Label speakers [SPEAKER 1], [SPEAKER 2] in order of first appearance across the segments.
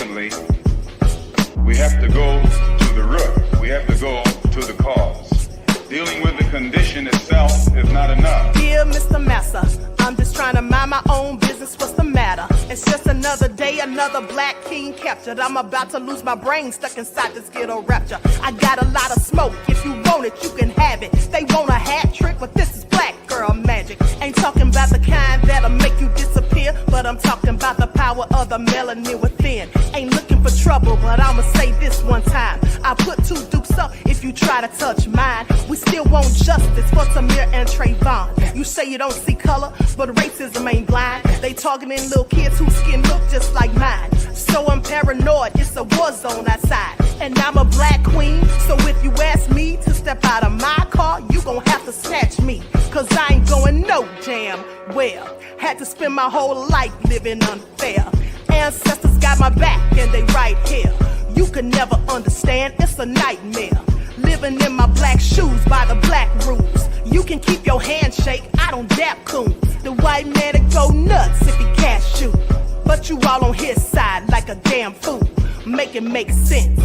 [SPEAKER 1] Unfortunately, we have to go to the root. We have to go to the cause. Dealing with the condition itself is not enough.
[SPEAKER 2] Dear Mr. Massa, I'm just trying to mind my own business. What's the matter? It's just another day, another black king captured. I'm about to lose my brain, stuck inside this ghetto rapture. I got a lot of smoke. If you want it, you can have it. They want a hat trick, but this is black girl magic. Ain't talking about the kind that'll make you disappear, but I'm talking about the power of the melanin within. Ain't looking for trouble, but I'ma say this one time. I put 2 dukes up if you try to touch mine. We still want justice for Tamir and Trayvon. You say you don't see color, but racism ain't blind. They targeting little kids whose skin look just like mine. So I'm paranoid, it's a war zone outside. And I'm a black queen, so if you ask me to step out of my car, you gon' have to snatch me. Cause I ain't going no damn well. Had to spend my whole life living unfair. Ancestors got my back and they right here. You can never understand, it's a nightmare. Living in my black shoes by the black rules. You can keep your handshake, I don't dap coons. The white man that go nuts if he can't shoot. But you all on his side like a damn fool. Make it make sense.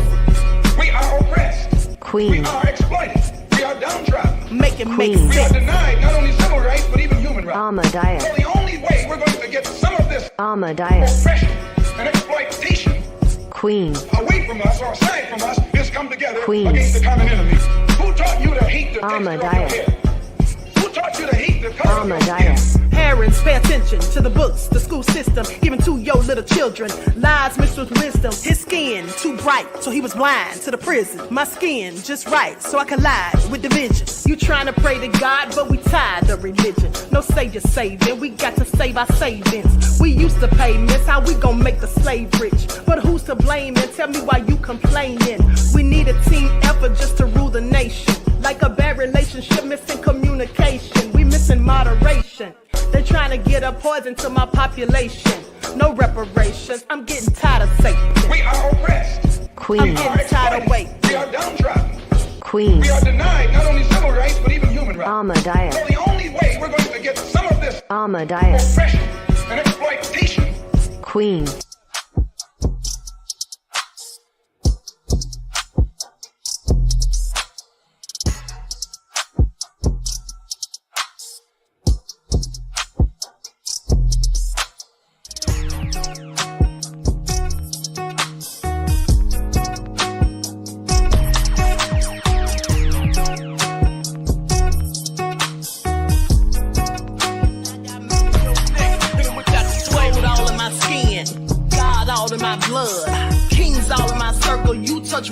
[SPEAKER 1] We are oppressed.
[SPEAKER 3] Queen.
[SPEAKER 1] We are exploited. We are downtrodden.
[SPEAKER 2] Make it make
[SPEAKER 1] We are
[SPEAKER 2] sense.
[SPEAKER 1] denied not only civil rights, but even human rights.
[SPEAKER 3] Ahmadiyyah.
[SPEAKER 1] So the only way we're going to get some of this
[SPEAKER 3] Ahmadiyyah.
[SPEAKER 1] oppression and exploitation
[SPEAKER 3] Queen.
[SPEAKER 1] away from us or aside from us is come together
[SPEAKER 3] Queen.
[SPEAKER 1] against the common enemy. Who taught you to hate the texture of your
[SPEAKER 3] Ahmadiyyah.
[SPEAKER 1] hair? Who taught you to hate the color of your skin?
[SPEAKER 3] Ahmadiyyah.
[SPEAKER 2] Parents, pay attention to the books, the school system, even to your little children. Lies mixed with wisdom. His skin too bright, so he was blind to the prison. My skin just right, so I collide with division. You trying to pray to God, but we tired of religion. No savior saving, we got to save our savings. We used to pay miss, how we gon' make the slave rich? But who's to blame, and tell me why you complaining? We need a team effort just to rule the nation. Like a bad relationship, missing communication. We missing moderation. They're trying to get a poison to my population. No reparations. I'm getting tired of Satan.
[SPEAKER 1] We are oppressed.
[SPEAKER 2] I'm
[SPEAKER 3] Queen.
[SPEAKER 2] getting tired of waiting.
[SPEAKER 1] We are downtrodden.
[SPEAKER 3] Queen.
[SPEAKER 1] We are denied not only civil rights, but even human rights.
[SPEAKER 3] Ahmadiyyah.
[SPEAKER 1] So the only way we're going to get some of this
[SPEAKER 3] Ahmadiyyah.
[SPEAKER 1] oppression and exploitation.
[SPEAKER 3] Queen.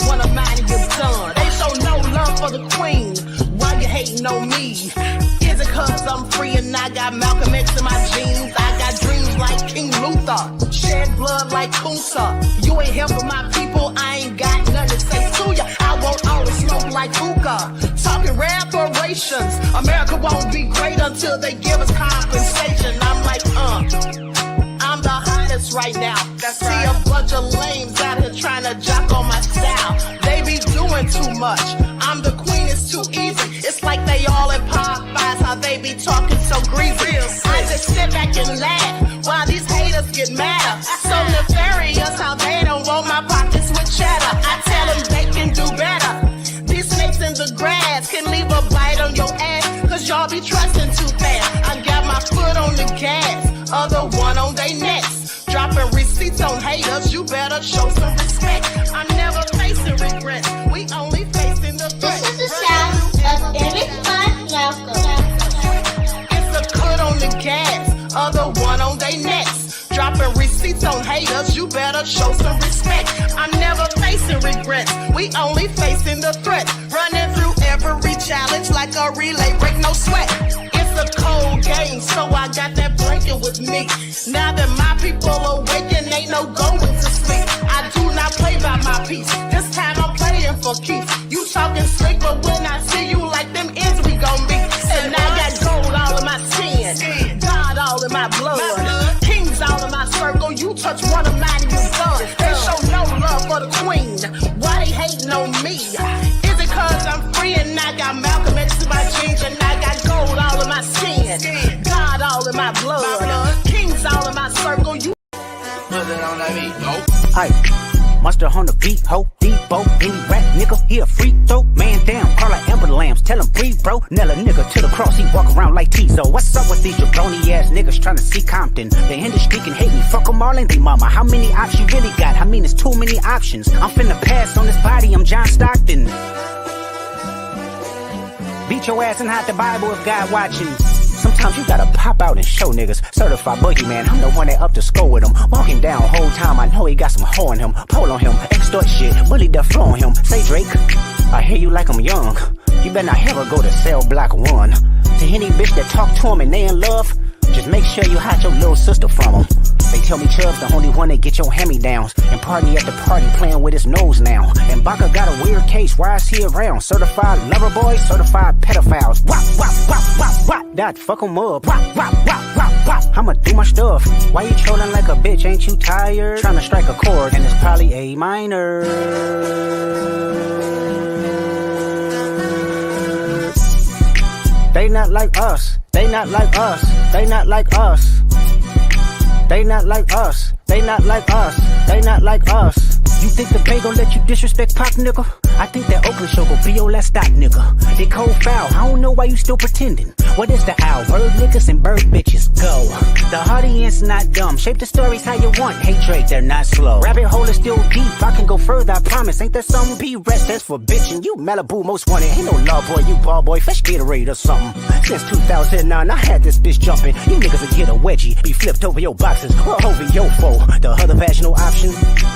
[SPEAKER 2] One of mine and you're done. They show no love for the queen. Why you hating on me? Is it cause I'm free and I got Malcolm X in my jeans? I got dreams like King Luther, shed blood like Kunsa. You ain't helping my people, I ain't got nothing to say to ya. I want all the smoke like hookah. Talking reparations. America won't be great until they give us compensation. I'm like, I'm the hottest right now. See a bunch of lames out here trying to jock on my style. They be doing too much. I'm the queen, it's too easy. It's like they all in Popeyes, how they be talking so greasy. I just sit back and laugh while these haters get madder. So nefarious how they don't want my pockets with cheddar. I tell them they can do better. These snakes in the grass can leave a bite on your ass, cause y'all be trusting too fast. I got my foot on the gas, other one on they necks. Dropping receipts on haters, you better show some respect. I'm never facing regrets, we only facing the threat.
[SPEAKER 4] This is the sound of Eric
[SPEAKER 2] It's a cut on the gas, other one on they necks. Dropping receipts on haters, you better show some respect. I'm never facing regrets, we only facing the threat. Running through every challenge like a relay, break no sweat. It's a cold game, so I got that blanket with me. Now that my people awaken, ain't no going to sleep. I do not play by my piece, this time I'm playing for keeps. You talking slick, but when I see you like them ends, we gon' meet. And I got gold all in my skin, God all in my blood, kings all in my circle. You touch one of mine and you're done. They show no love for the queen, why they hating on me? Is it cause I'm free and I got Malcolm X in my jeans, and I got gold all in my skin, God all in my blood, kings all in my circle. You
[SPEAKER 5] Aye. Monster on the beat, ho, Debo, any rap nigga, he a free throw. Man down, call like Amber Lambs, tell him breathe, bro. Nail a nigga to the cross, he walk around like Tizo. What's up with these jabroni ass niggas trying to see Compton? They industry can hate me, fuck them all and they mama. How many options you really got? I mean, it's too many options. I'm finna pass on this body, I'm John Stockton. Beat your ass and hide the Bible if God watching. Sometimes you gotta pop out and show niggas. Certified boogeyman, I'm the one that up to score with him. Walking down whole time, I know he got some hoe in him. Pole on him, extort shit, bully the flow on him. Say Drake, I hear you like I'm young. You better not ever go to cell block 1. To any bitch that talk to him and they in love, just make sure you hide your little sister from him. They tell me Chubb's the only one that get your hand-me-downs and party at the party playing with his nose now. And Baka got a weird case, why is he around? Certified lover boys, certified pedophiles. Wop, wop, wop, wop, wop. That fuck him up. Wop, wop, wop, wop, wop. I'ma do my stuff. Why you trolling like a bitch? Ain't you tired? Trying to strike a chord and it's probably A minor. They not like us. They not like us. They not like us. They not like us. They not like us. They not like us. You think the Bay gon' let you disrespect Pop, nigga? I think that Oakland show gon' be your last stop, nigga. They cold foul, I don't know why you still pretending. What is the owl? Bird niggas and bird bitches, go. The audience not dumb, shape the stories how you want. Hey Drake, they're not slow. Rabbit hole is still deep, I can go further, I promise. Ain't there something be rest, that's for bitchin'. You Malibu most wanted, ain't no love boy, you ball boy, fresh Gatorade or something. Since 2009, I had this bitch jumping. You niggas will get a wedgie, be flipped over your boxes, or over your foe. The other vaginal option,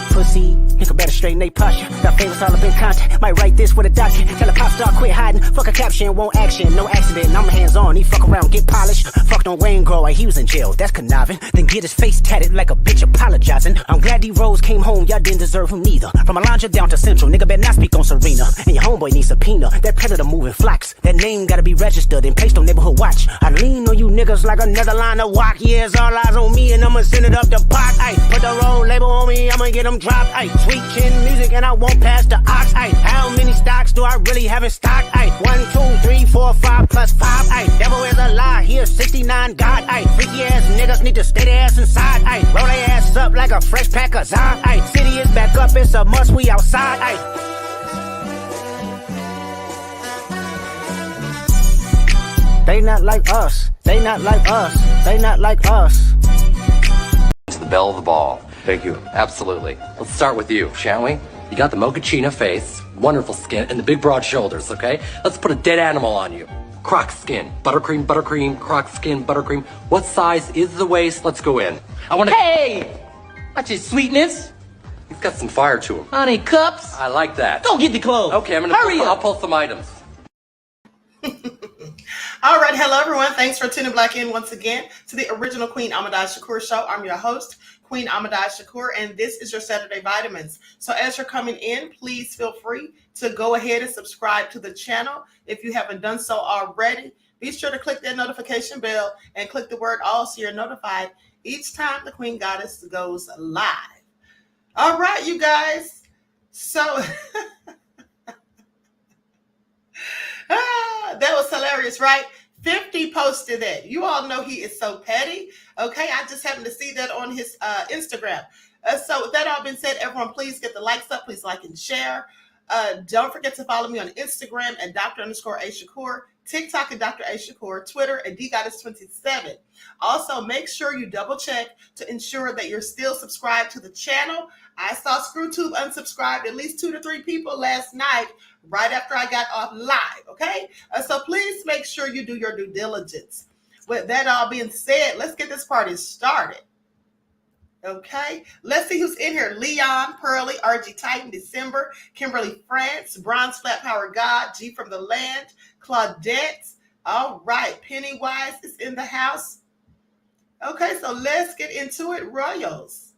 [SPEAKER 5] pussy, nigga better straighten they posture. Got famous all up in content, might write this with a doctor. Tell a pop star quit hiding, fuck a caption, won't action, no accident. I'm hands on, he fuck around, get polished. Fucked on Wayne Grower, he was in jail, that's conniving. Then get his face tatted like a bitch apologizing. I'm glad D-Rose came home, y'all didn't deserve him neither. From Alondra down to Central, nigga better not speak on Serena. And your homeboy needs subpoena, that predator moving flocks. That name gotta be registered and placed on neighborhood watch. I lean on you niggas like another line of walk. Yeah, it's all eyes on me and I'ma send it up the pot. Ay, put the road label on me, I'ma get them dropped. Ay, sweet chin music and I won't pass the ox. Ay, how many stocks do I really have in stock? Ay, 1, 2, 3, 4, 5 plus 5. Ay, devil is a lie, here's 69 God. Ay, freaky ass niggas need to stay their ass inside. Ay, roll their ass up like a fresh pack of Zod. Ay, city is back up, it's a must, we outside. Ay. They not like us. They not like us. They not like us.
[SPEAKER 6] To the belle of the ball.
[SPEAKER 7] Thank you.
[SPEAKER 6] Absolutely. Let's start with you, shall we? You got the mochaccino face, wonderful skin, and the big broad shoulders, okay? Let's put a dead animal on you. Croc skin, buttercream, croc skin, buttercream. What size is the waist? Let's go in. I want to...
[SPEAKER 8] Hey! That's his sweetness.
[SPEAKER 6] He's got some fire to him.
[SPEAKER 8] Honey cups.
[SPEAKER 6] I like that.
[SPEAKER 8] Go get the clothes.
[SPEAKER 6] Okay, I'll pull some items.
[SPEAKER 2] All right, hello everyone. Thanks for tuning back in once again to the original Queen Ahmadiyyah Shakur show. I'm your host, Queen Ahmadiyyah Shakur, and this is your Saturday Vitamins. So as you're coming in, please feel free to go ahead and subscribe to the channel. If you haven't done so already, be sure to click that notification bell and click the word all so you're notified each time the Queen Goddess goes live. All right, you guys. So that was hilarious, right? 50 posted that. You all know he is so petty. Okay, I just happened to see that on his Instagram. So with that all been said, everyone, please get the likes up. Please like and share. Don't forget to follow me on Instagram at Dr._A_Shakur, TikTok at Dr. A Shakur, Twitter at DGoddess27. Also, make sure you double check to ensure that you're still subscribed to the channel. I saw ScrewTube unsubscribed at least 2 to 3 people last night right after I got off live, okay? So please make sure you do your due diligence. With that all being said, let's get this party started. Okay, let's see who's in here. Leon, Pearly, RG Titan, December, Kimberly France, Bronze Flat Power God, G from the Land, Claudette. All right, Pennywise is in the house. Okay, so let's get into it. Royals.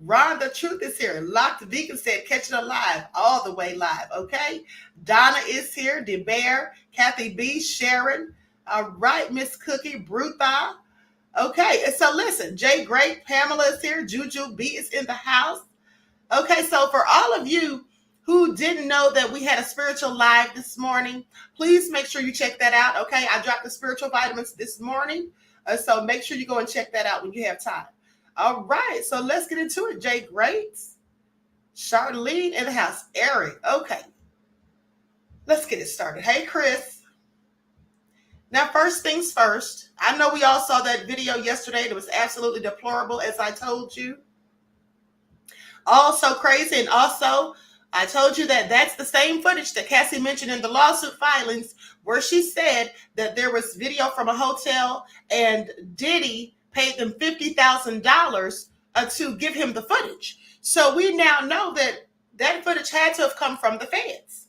[SPEAKER 2] Ron, the truth is here. Locked Vegan said, catch it alive, all the way live. Okay, Donna is here. DeBear, Kathy B, Sharon. All right, Miss Cookie, Brutha. Okay, so listen, Jay Great, Pamela is here, Juju B is in the house. Okay, so for all of you who didn't know that we had a spiritual live this morning, please make sure you check that out, okay? I dropped the spiritual vitamins this morning, so make sure you go and check that out when you have time. All right, so let's get into it, Jay Great. Charlene in the house. Eric. Okay. Let's get it started. Hey, Chris. Now, first things first. I know we all saw that video yesterday. It was absolutely deplorable, as I told you. Also crazy. And also, I told you that that's the same footage that Cassie mentioned in the lawsuit filings where she said that there was video from a hotel and Diddy paid them $50,000 to give him the footage. So we now know that that footage had to have come from the feds.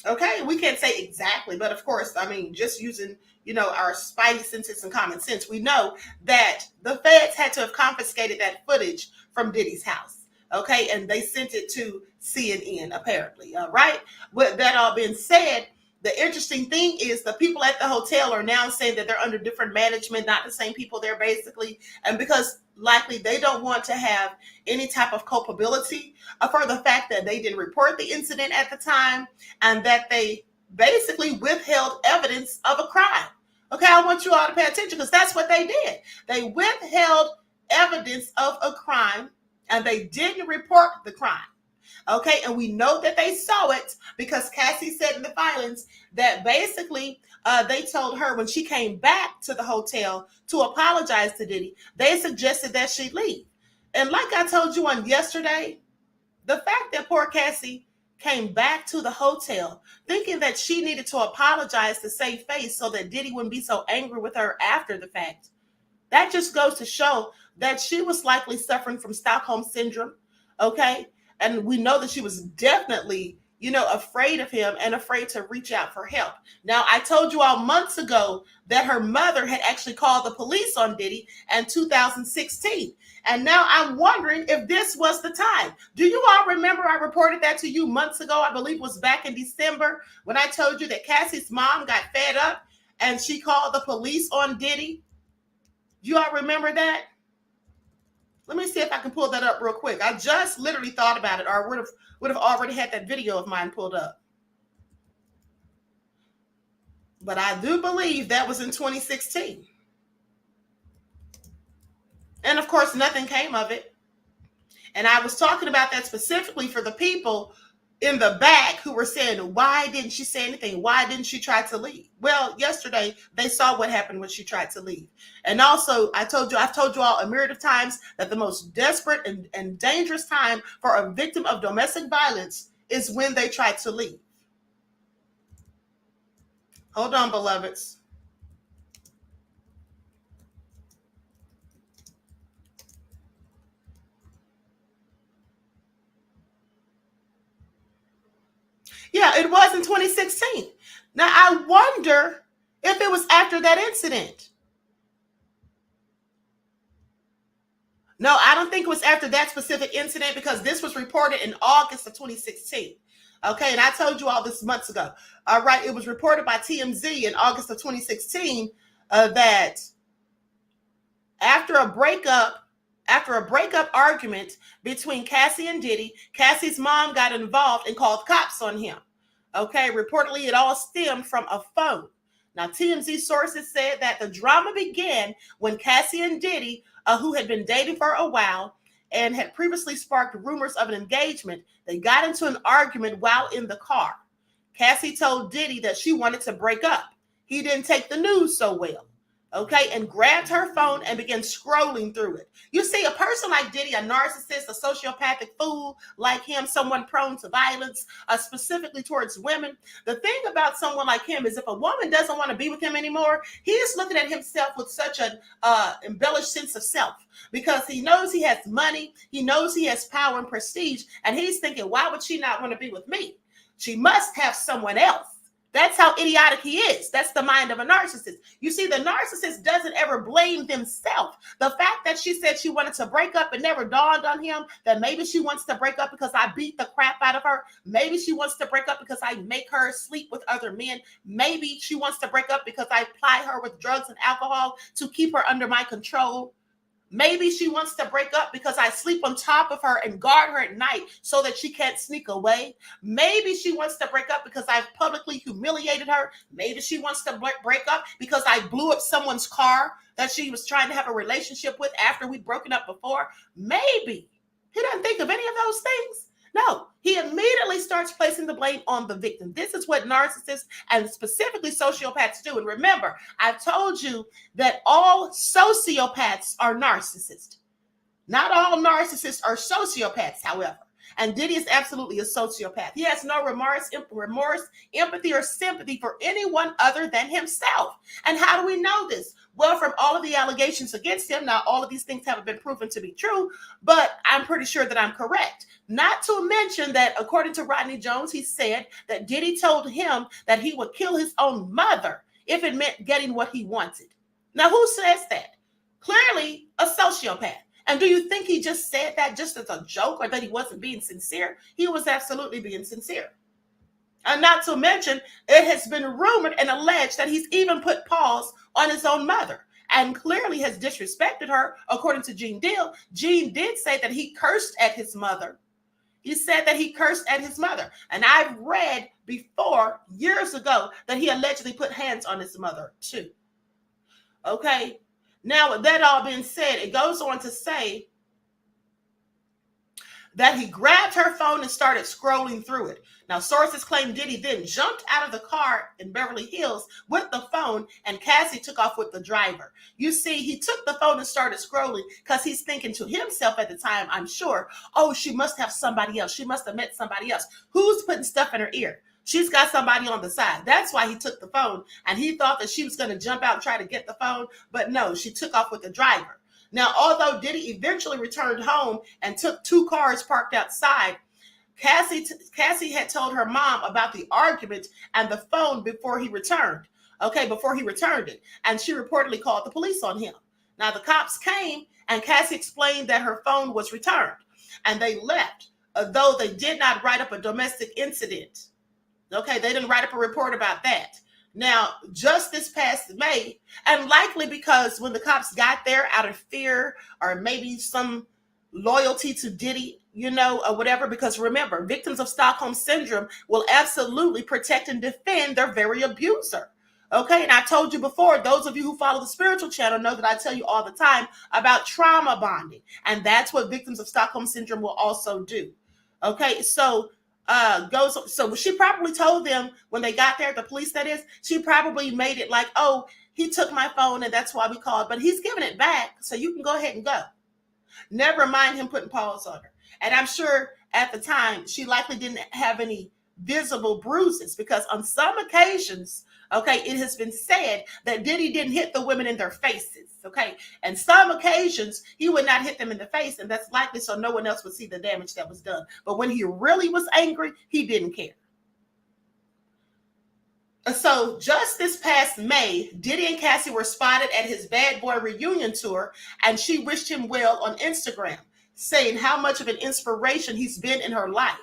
[SPEAKER 2] Okay, we can't say exactly, but of course, I mean, just using, our spidey senses and common sense, we know that the feds had to have confiscated that footage from Diddy's house. Okay, and they sent it to CNN, apparently. All right. With that all being said, the interesting thing is the people at the hotel are now saying that they're under different management, not the same people there, basically. And because likely they don't want to have any type of culpability for the fact that they didn't report the incident at the time and that they basically withheld evidence of a crime. Okay, I want you all to pay attention because that's what they did. They withheld evidence of a crime and they didn't report the crime. Okay, and we know that they saw it because Cassie said in the filings that basically they told her when she came back to the hotel to apologize to Diddy, they suggested that she leave. And like I told you on yesterday, the fact that poor Cassie came back to the hotel thinking that she needed to apologize to save face so that Diddy wouldn't be so angry with her after the fact, that just goes to show that she was likely suffering from Stockholm syndrome, okay? And we know that she was definitely, afraid of him and afraid to reach out for help. Now, I told you all months ago that her mother had actually called the police on Diddy in 2016. And now I'm wondering if this was the time. Do you all remember I reported that to you months ago? I believe it was back in December when I told you that Cassie's mom got fed up and she called the police on Diddy. Do you all remember that? Let me see if I can pull that up real quick. I just literally thought about it, or would have already had that video of mine pulled up. But I do believe that was in 2016. And of course, nothing came of it. And I was talking about that specifically for the people in the back who were saying, why didn't she say anything? Why didn't she try to leave? Well, yesterday they saw what happened when she tried to leave. And also I've told you all a myriad of times that the most desperate and dangerous time for a victim of domestic violence is when they try to leave. Hold on, beloveds. Yeah, it was in 2016. Now, I wonder if it was after that incident. No, I don't think it was after that specific incident because this was reported in August of 2016. Okay, and I told you all this months ago. All right, it was reported by TMZ in August of 2016 that after a breakup argument between Cassie and Diddy, Cassie's mom got involved and called cops on him. Okay, reportedly it all stemmed from a phone. Now, TMZ sources said that the drama began when Cassie and Diddy, who had been dating for a while and had previously sparked rumors of an engagement, they got into an argument while in the car. Cassie told Diddy that she wanted to break up. He didn't take the news so well. Okay, and grabbed her phone and began scrolling through it. You see, a person like Diddy, a narcissist, a sociopathic fool like him, someone prone to violence, specifically towards women. The thing about someone like him is if a woman doesn't want to be with him anymore, he is looking at himself with such an embellished sense of self because he knows he has money, he knows he has power and prestige, and he's thinking, why would she not want to be with me? She must have someone else. That's how idiotic he is. That's the mind of a narcissist. You see, the narcissist doesn't ever blame themselves. The fact that she said she wanted to break up, it never dawned on him that maybe she wants to break up because I beat the crap out of her. Maybe she wants to break up because I make her sleep with other men. Maybe she wants to break up because I ply her with drugs and alcohol to keep her under my control. Maybe she wants to break up because I sleep on top of her and guard her at night so that she can't sneak away. Maybe she wants to break up because I've publicly humiliated her. Maybe she wants to break up because I blew up someone's car that she was trying to have a relationship with after we'd broken up before. Maybe. He doesn't think of any of those things. starts placing the blame on the victim. This is what narcissists and specifically sociopaths do. And remember, I've told you that all sociopaths are narcissists. Not all narcissists are sociopaths, however. And Diddy is absolutely a sociopath. He has no remorse, empathy, or sympathy for anyone other than himself. And how do we know this? Well, from all of the allegations against him. Now, all of these things haven't been proven to be true, but I'm pretty sure that I'm correct. Not to mention that, according to Rodney Jones, he said that Diddy told him that he would kill his own mother if it meant getting what he wanted. Now, who says that? Clearly, a sociopath. And do you think he just said that just as a joke or that he wasn't being sincere? He was absolutely being sincere. And not to mention, it has been rumored and alleged that he's even put Paws on his own mother and clearly has disrespected her, according to Gene Deal. Gene did say that he cursed at his mother. He said that he cursed at his mother. And I've read before, years ago, that he allegedly put hands on his mother too. Okay. Now, with that all being said, it goes on to say that he grabbed her phone and started scrolling through it. Now, sources claim Diddy then jumped out of the car in Beverly Hills with the phone, and Cassie took off with the driver. You see, he took the phone and started scrolling because he's thinking to himself at the time, I'm sure, oh, she must have somebody else. She must have met somebody else. Who's putting stuff in her ear? She's got somebody on the side. That's why he took the phone, and he thought that she was going to jump out and try to get the phone, but no, she took off with the driver. Now, although Diddy eventually returned home and took 2 cars parked outside, Cassie had told her mom about the argument and the phone before he returned. Okay, before he returned it, and she reportedly called the police on him. Now, the cops came, and Cassie explained that her phone was returned, and they left, though they did not write up a domestic incident. Okay, they didn't write up a report about that. Now, just this past May, and likely because when the cops got there out of fear or maybe some loyalty to Diddy, or whatever, because remember, victims of Stockholm Syndrome will absolutely protect and defend their very abuser. Okay, and I told you before, those of you who follow the spiritual channel know that I tell you all the time about trauma bonding, and that's what victims of Stockholm Syndrome will also do. Okay, so she probably told them when they got there, the police that is, she probably made it like, oh, he took my phone and that's why we called, but he's giving it back, so you can go ahead and go. Never mind him putting paws on her. And I'm sure at the time she likely didn't have any visible bruises, because on some occasions, okay, it has been said that Diddy didn't hit the women in their faces, okay? And some occasions he would not hit them in the face, and that's likely so no one else would see the damage that was done. But when he really was angry, he didn't care. So just this past May, Diddy and Cassie were spotted at his Bad Boy reunion tour, and she wished him well on Instagram, saying how much of an inspiration he's been in her life.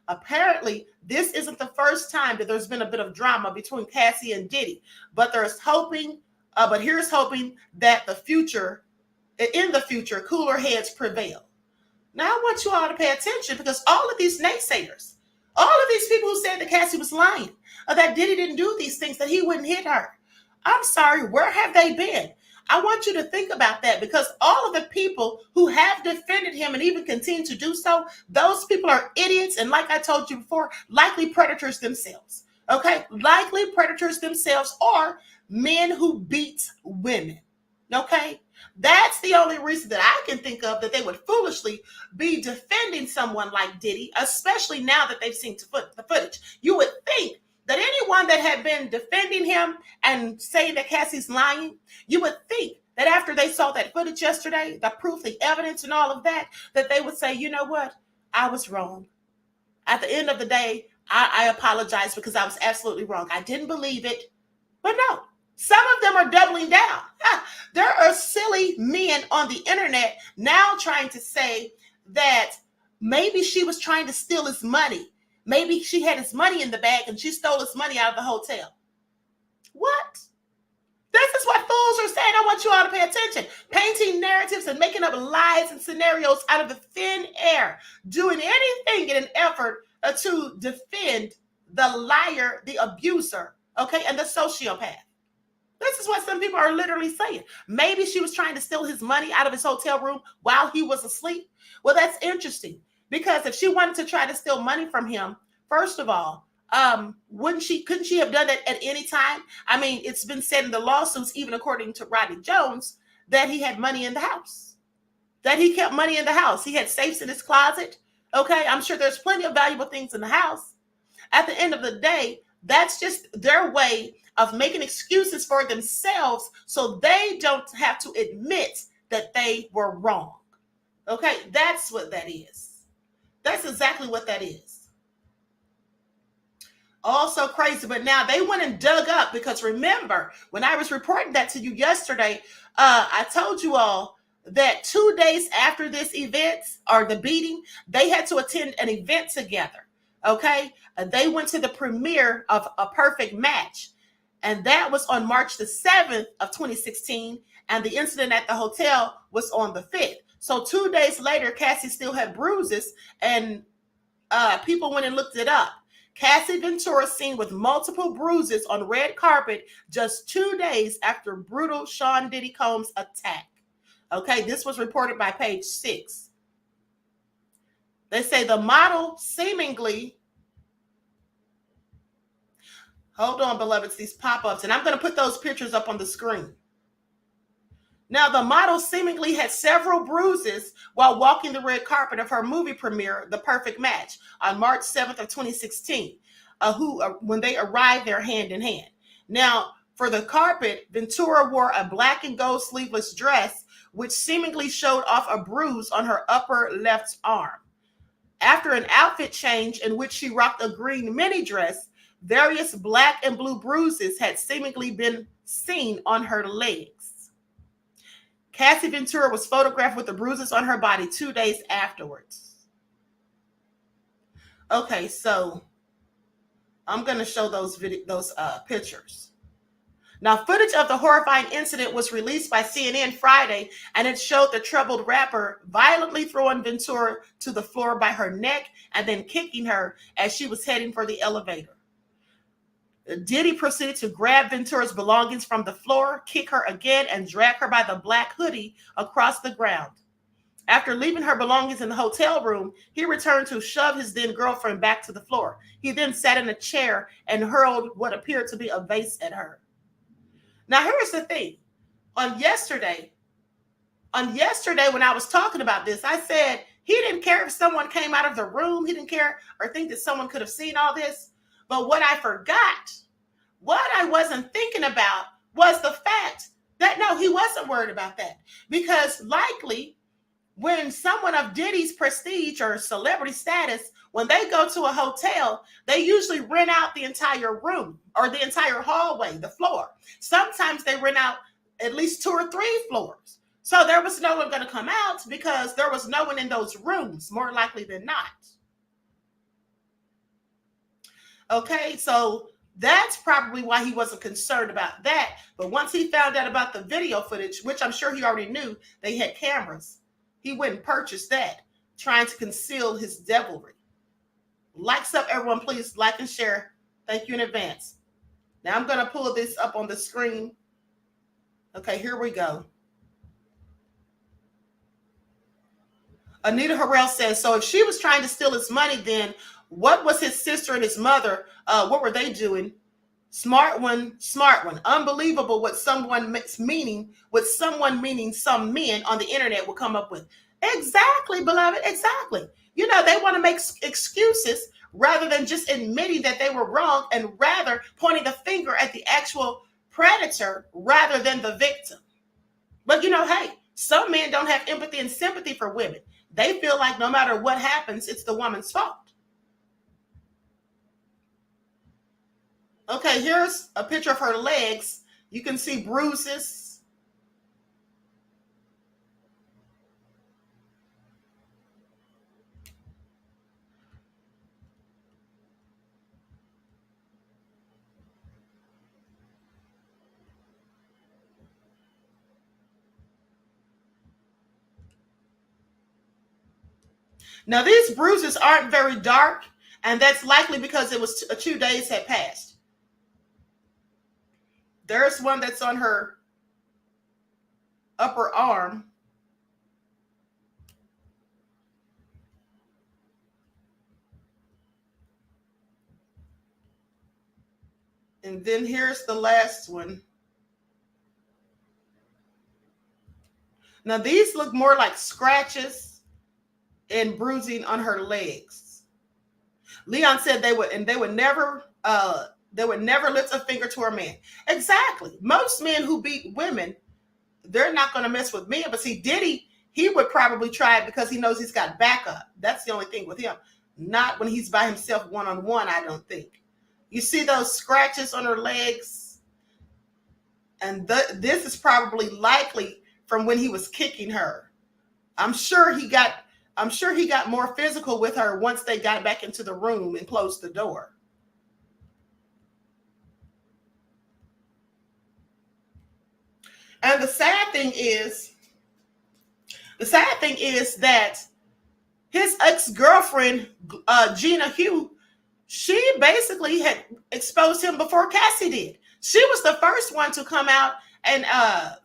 [SPEAKER 2] Apparently, this isn't the first time that there's been a bit of drama between Cassie and Diddy, but here's hoping that in the future, cooler heads prevail. Now, I want you all to pay attention, because all of these naysayers, all of these people who said that Cassie was lying, or that Diddy didn't do these things, that he wouldn't hit her, I'm sorry, where have they been? I want you to think about that, because all of the people who have defended him and even continue to do so, those people are idiots. And like I told you before, likely predators themselves. Okay, likely predators themselves, or men who beat women. Okay, that's the only reason that I can think of that they would foolishly be defending someone like Diddy, especially now that they've seen the footage. You would think that anyone that had been defending him and saying that Cassie's lying, you would think that after they saw that footage yesterday, the proof, the evidence, and all of that, that they would say, you know what? I was wrong. At the end of the day, I apologize, because I was absolutely wrong. I didn't believe it. But no, some of them are doubling down. There are silly men on the internet now trying to say that maybe she was trying to steal his money. Maybe she had his money in the bag and she stole his money out of the hotel. What? This is what fools are saying. I want you all to pay attention. Painting narratives and making up lies and scenarios out of the thin air. Doing anything in an effort to defend the liar, the abuser, okay, and the sociopath. This is what some people are literally saying. Maybe she was trying to steal his money out of his hotel room while he was asleep. Well, that's interesting. Because if she wanted to try to steal money from him
[SPEAKER 7] First of all, couldn't she have done that at any time? I mean, it's been said in the lawsuits, even according to Rodney Jones, that he had money in the house, that he kept money in the house. He had safes in his closet. Okay, I'm sure there's plenty of valuable things in the house. At the end of the day, that's just their way of making excuses for themselves so they don't have to admit that they were wrong. Okay, that's what that is. That's exactly what that is. Also crazy, but now they went and dug up, because remember, when I was reporting that to you yesterday, I told you all that 2 days after this event, or the beating, they had to attend an event together. Okay, they went to the premiere of A Perfect Match, and that was on March the 7th of 2016, and the incident at the hotel was on the 5th. So 2 days later, Cassie still had bruises, and people went and looked it up. Cassie Ventura seen with multiple bruises on red carpet just 2 days after brutal Sean Diddy Combs attack. Okay, this was reported by Page 6. They say the model seemingly, hold on, beloveds, these pop-ups, and I'm going to put those pictures up on the screen. Now, the model seemingly had several bruises while walking the red carpet of her movie premiere, The Perfect Match, on March 7th of 2016, when they arrived there hand in hand. Now, for the carpet, Ventura wore a black and gold sleeveless dress, which seemingly showed off a bruise on her upper left arm. After an outfit change in which she rocked a green mini dress, various black and blue bruises had seemingly been seen on her legs. Cassie Ventura was photographed with the bruises on her body 2 days afterwards. Okay, so I'm going to show those pictures. Now, footage of the horrifying incident was released by CNN Friday, and it showed the troubled rapper violently throwing Ventura to the floor by her neck and then kicking her as she was heading for the elevator. Diddy proceeded to grab Ventura's belongings from the floor, kick her again, and drag her by the black hoodie across the ground. After leaving her belongings in the hotel room, he returned to shove his then girlfriend back to the floor. He then sat in a chair and hurled what appeared to be a vase at her. Now, here's the thing. On yesterday, when I was talking about this, I said he didn't care if someone came out of the room. He didn't care or think that someone could have seen all this. But what I forgot, what I wasn't thinking about, was the fact that, no, he wasn't worried about that. Because likely, when someone of Diddy's prestige or celebrity status, when they go to a hotel, they usually rent out the entire room or the entire hallway, the floor. Sometimes they rent out at least 2 or 3 floors. So there was no one going to come out because there was no one in those rooms, more likely than not. Okay, so that's probably why he wasn't concerned about that. But once he found out about the video footage, which I'm sure he already knew they had cameras, he went and purchased that, trying to conceal his devilry. Likes up, everyone. Please like and share. Thank you in advance. Now I'm going to pull this up on the screen. Okay, here we go. Anita Harrell says, so if she was trying to steal his money, then what was his sister and his mother? What were they doing? Smart one. Unbelievable what someone meaning some men on the internet will come up with. Exactly, beloved. Exactly. You know, they want to make excuses rather than just admitting that they were wrong, and rather pointing the finger at the actual predator rather than the victim. But you know, hey, some men don't have empathy and sympathy for women. They feel like no matter what happens, it's the woman's fault. Okay, here's a picture of her legs. You can see bruises. Now, these bruises aren't very dark, and that's likely because it was 2 days had passed. There's one that's on her upper arm. And then here's the last one. Now these look more like scratches and bruising on her legs. Leon said they would never lift a finger to her man. Exactly. Most men who beat women, they're not going to mess with men. But see, Diddy, he would probably try it because he knows he's got backup. That's the only thing with him. Not when he's by himself one-on-one, I don't think. You see those scratches on her legs? And this is probably likely from when he was kicking her. I'm sure he got more physical with her once they got back into the room and closed the door. And the sad thing is that his ex-girlfriend, Gina Huynh, she basically had exposed him before Cassie did. She was the first one to come out and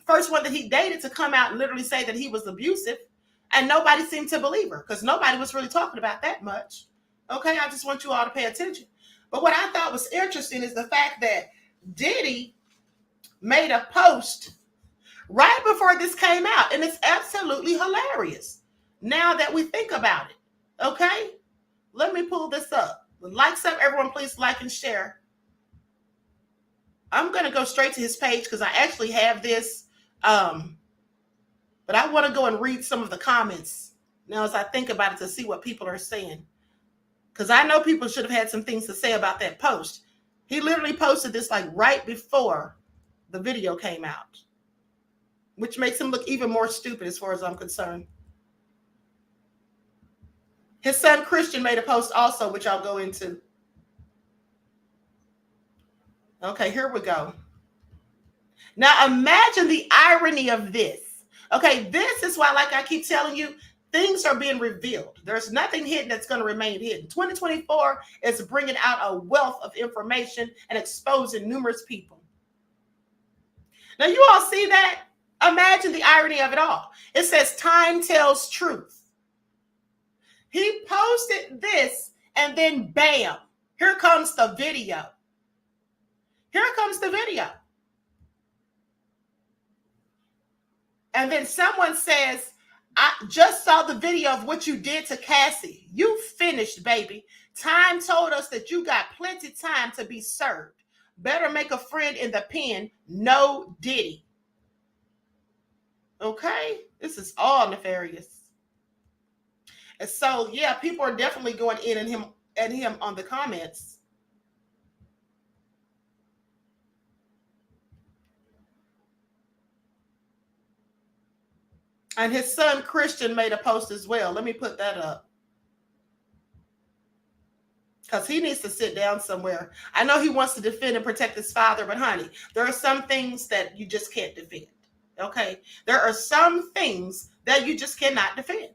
[SPEAKER 7] first one that he dated to come out and literally say that he was abusive. And nobody seemed to believe her because nobody was really talking about that much. Okay, I just want you all to pay attention. But what I thought was interesting is the fact that Diddy made a post right before this came out. And it's absolutely hilarious now that we think about it. Okay, let me pull this up. Likes up, everyone, please like and share. I'm going to go straight to his page because I actually have this. But I want to go and read some of the comments now as I think about it to see what people are saying. Because I know people should have had some things to say about that post. He literally posted this like right before the video came out, which makes him look even more stupid as far as I'm concerned. His son Christian made a post also, which I'll go into. Okay, here we go. Now imagine the irony of this. Okay, this is why, like I keep telling you, things are being revealed. There's nothing hidden that's going to remain hidden. 2024 is bringing out a wealth of information and exposing numerous people. Now, you all see that? Imagine the irony of it all. It says, time tells truth. He posted this, and then bam, here comes the video. Here comes the video. And then someone says, I just saw the video of what you did to Cassie. You finished, baby. Time told us that you got plenty time to be served. Better make a friend in the pen. No Diddy. Okay? This is all nefarious. And so, yeah, people are definitely going in at him on the comments. And his son Christian made a post as well. Let me put that up. Because he needs to sit down somewhere. I know he wants to defend and protect his father, but honey, there are some things that you just can't defend. Okay? There are some things that you just cannot defend,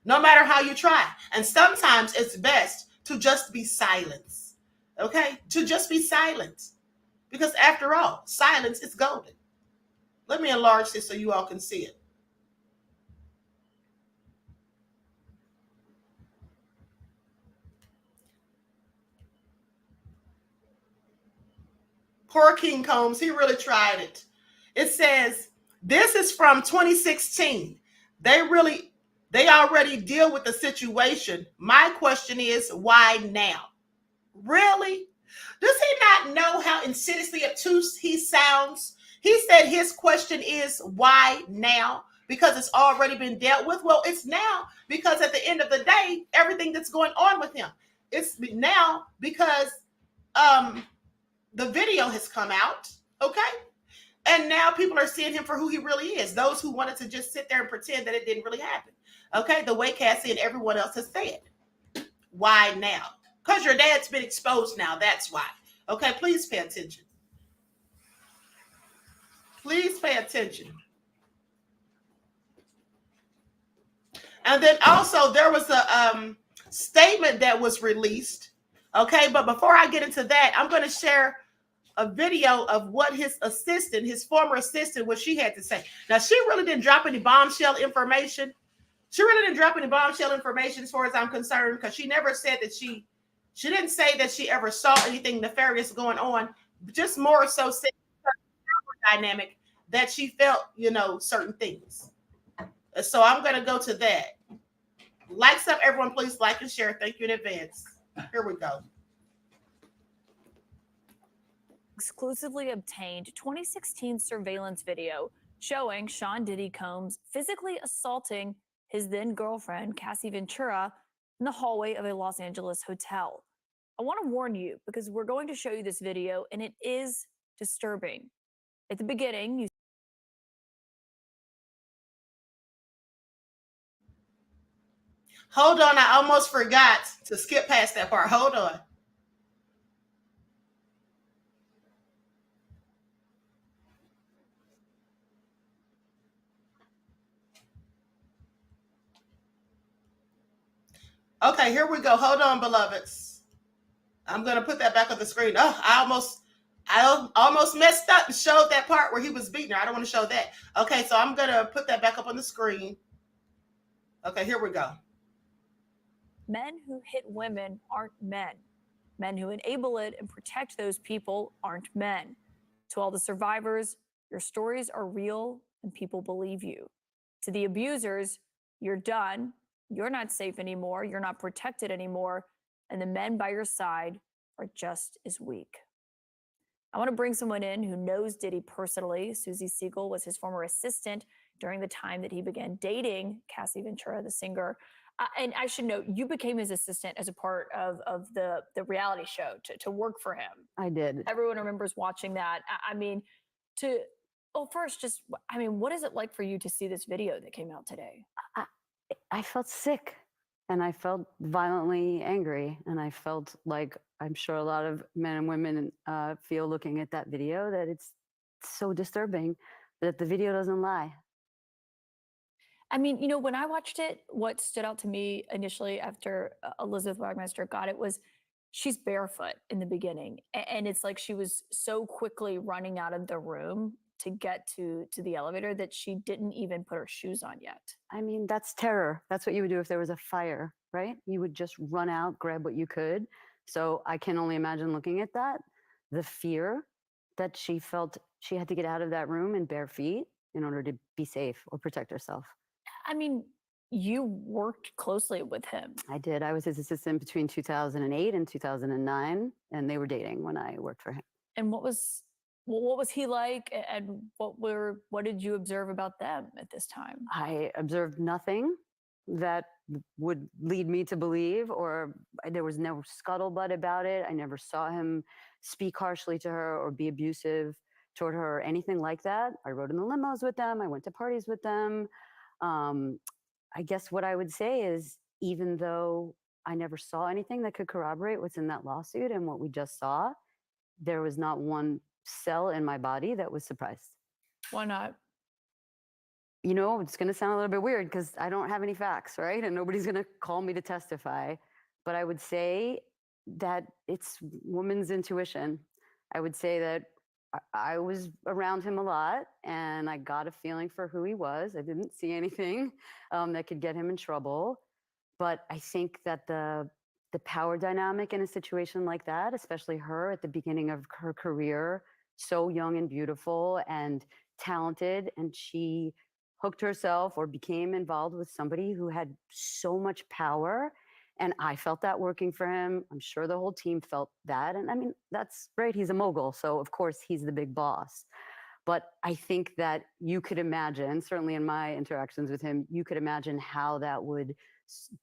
[SPEAKER 7] no matter how you try. And sometimes it's best to just be silent. Okay? To just be silent. Because after all, silence is golden. Let me enlarge this so you all can see it. Poor King Combs, he really tried it. It says, this is from 2016. They already deal with the situation. My question is, why now? Really? Does he not know how insidiously obtuse he sounds? He said his question is, why now? Because it's already been dealt with. Well, it's now because at the end of the day, everything that's going on with him, it's now because the video has come out, okay? And now people are seeing him for who he really is. Those who wanted to just sit there and pretend that it didn't really happen, okay? The way Cassie and everyone else has said. Why now? Because your dad's been exposed now, that's why. Okay, please pay attention. Please pay attention. And then also there was a statement that was released. Okay, but before I get into that, I'm going to share a video of what his former assistant, what she had to say. Now, she really didn't drop any bombshell information. She really didn't drop any bombshell information as far as I'm concerned, because she never said that she didn't say that she ever saw anything nefarious going on just more so saying dynamic that she felt, certain things. So I'm going to go to that. Likes up, everyone. Please like and share. Thank you in advance. Here we go.
[SPEAKER 9] Exclusively obtained 2016 surveillance video showing Sean Diddy Combs physically assaulting his then girlfriend, Cassie Ventura, in the hallway of a Los Angeles hotel. I want to warn you because we're going to show you this video and it is disturbing. At the beginning, you
[SPEAKER 7] Hold on, I almost forgot to skip past that part. Hold on. Okay, here we go. Hold on, beloveds. I'm gonna put that back on the screen. Oh, I almost messed up and showed that part where he was beating her. I don't want to show that. Okay, so I'm gonna put that back up on the screen. Okay, here we go.
[SPEAKER 9] men who hit women aren't men. Men who enable it and protect those people aren't men. To all the survivors, your stories are real and people believe you. To the abusers, you're done. You're not safe anymore. You're not protected anymore. And the men by your side are just as weak. I want to bring someone in who knows Diddy personally. Susie Siegel was his former assistant during the time that he began dating Cassie Ventura, the singer. And I should note, you became his assistant as a part of the reality show to work for him.
[SPEAKER 10] I did.
[SPEAKER 9] Everyone remembers watching that. What is it like for you to see this video that came out today?
[SPEAKER 10] I felt sick and I felt violently angry. And I felt like I'm sure a lot of men and women feel looking at that video that it's so disturbing that the video doesn't lie.
[SPEAKER 9] I mean, when I watched it, what stood out to me initially after Elizabeth Wagmeister got it was she's barefoot in the beginning. And it's like she was so quickly running out of the room to get to the elevator that she didn't even put her shoes on yet.
[SPEAKER 10] I mean, that's terror. That's what you would do if there was a fire, right? You would just run out, grab what you could. So I can only imagine looking at that, the fear that she felt she had to get out of that room in bare feet in order to be safe or protect herself.
[SPEAKER 9] I mean, you worked closely with him.
[SPEAKER 10] I did. I was his assistant between 2008 and 2009, and they were dating when I worked for him.
[SPEAKER 9] And what was he like, and what did you observe about them at this time?
[SPEAKER 10] I observed nothing that would lead me to believe, or there was no scuttlebutt about it. I never saw him speak harshly to her or be abusive toward her or anything like that. I rode in the limos with them. I went to parties with them. I guess what I would say is, even though I never saw anything that could corroborate what's in that lawsuit and what we just saw, there was not one cell in my body that was surprised.
[SPEAKER 9] Why not?
[SPEAKER 10] It's going to sound a little bit weird because I don't have any facts, right? And nobody's going to call me to testify. But I would say that it's woman's intuition. I would say that I was around him a lot and I got a feeling for who he was. I didn't see anything that could get him in trouble. But I think that the power dynamic in a situation like that, especially her at the beginning of her career, so young and beautiful and talented, and she hooked herself or became involved with somebody who had so much power. And I felt that working for him. I'm sure the whole team felt that. And I mean, that's great. He's a mogul. So of course he's the big boss. But I think that you could imagine, certainly in my interactions with him, you could imagine how that would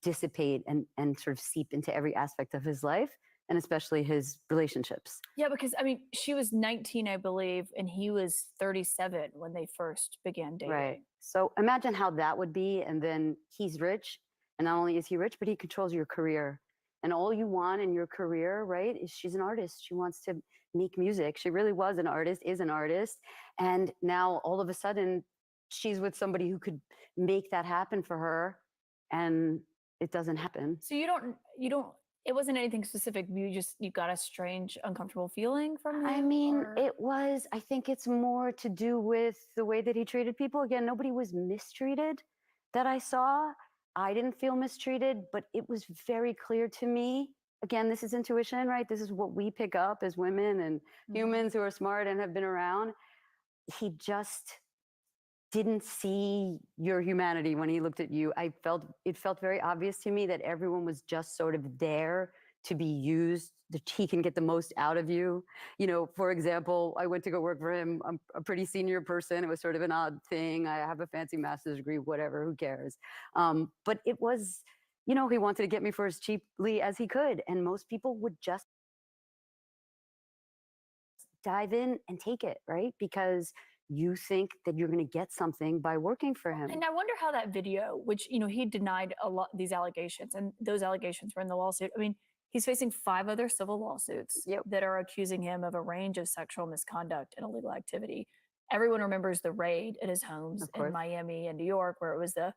[SPEAKER 10] dissipate and sort of seep into every aspect of his life, and especially his relationships.
[SPEAKER 9] Yeah, because I mean, she was 19, I believe, and he was 37 when they first began dating.
[SPEAKER 10] Right. So imagine how that would be. And then he's rich. And not only is he rich, but he controls your career. And all you want in your career, right, is she's an artist. She wants to make music. She really was an artist, is an artist. And now all of a sudden, she's with somebody who could make that happen for her. And it doesn't happen.
[SPEAKER 9] So it wasn't anything specific. You got a strange, uncomfortable feeling from him?
[SPEAKER 10] I mean, I think it's more to do with the way that he treated people. Again, nobody was mistreated that I saw. I didn't feel mistreated, but it was very clear to me again, this is intuition, right? This is what we pick up as women and humans who are smart and have been around. He just didn't see your humanity when he looked at you. It felt very obvious to me that everyone was just sort of there to be used, that he can get the most out of you. You know, for example, I went to go work for him. I'm a pretty senior person. It was sort of an odd thing. I have a fancy master's degree, whatever, who cares? But it was, you know, he wanted to get me for as cheaply as he could. And most people would just dive in and take it, right? Because you think that you're going to get something by working for him.
[SPEAKER 9] And I wonder how that video, which, you know, he denied a lot these allegations, and those allegations were in the lawsuit. I mean, he's facing 5 other civil lawsuits that are accusing him of a range of sexual misconduct and illegal activity. Everyone remembers the raid at his homes in Miami and New York, where it was the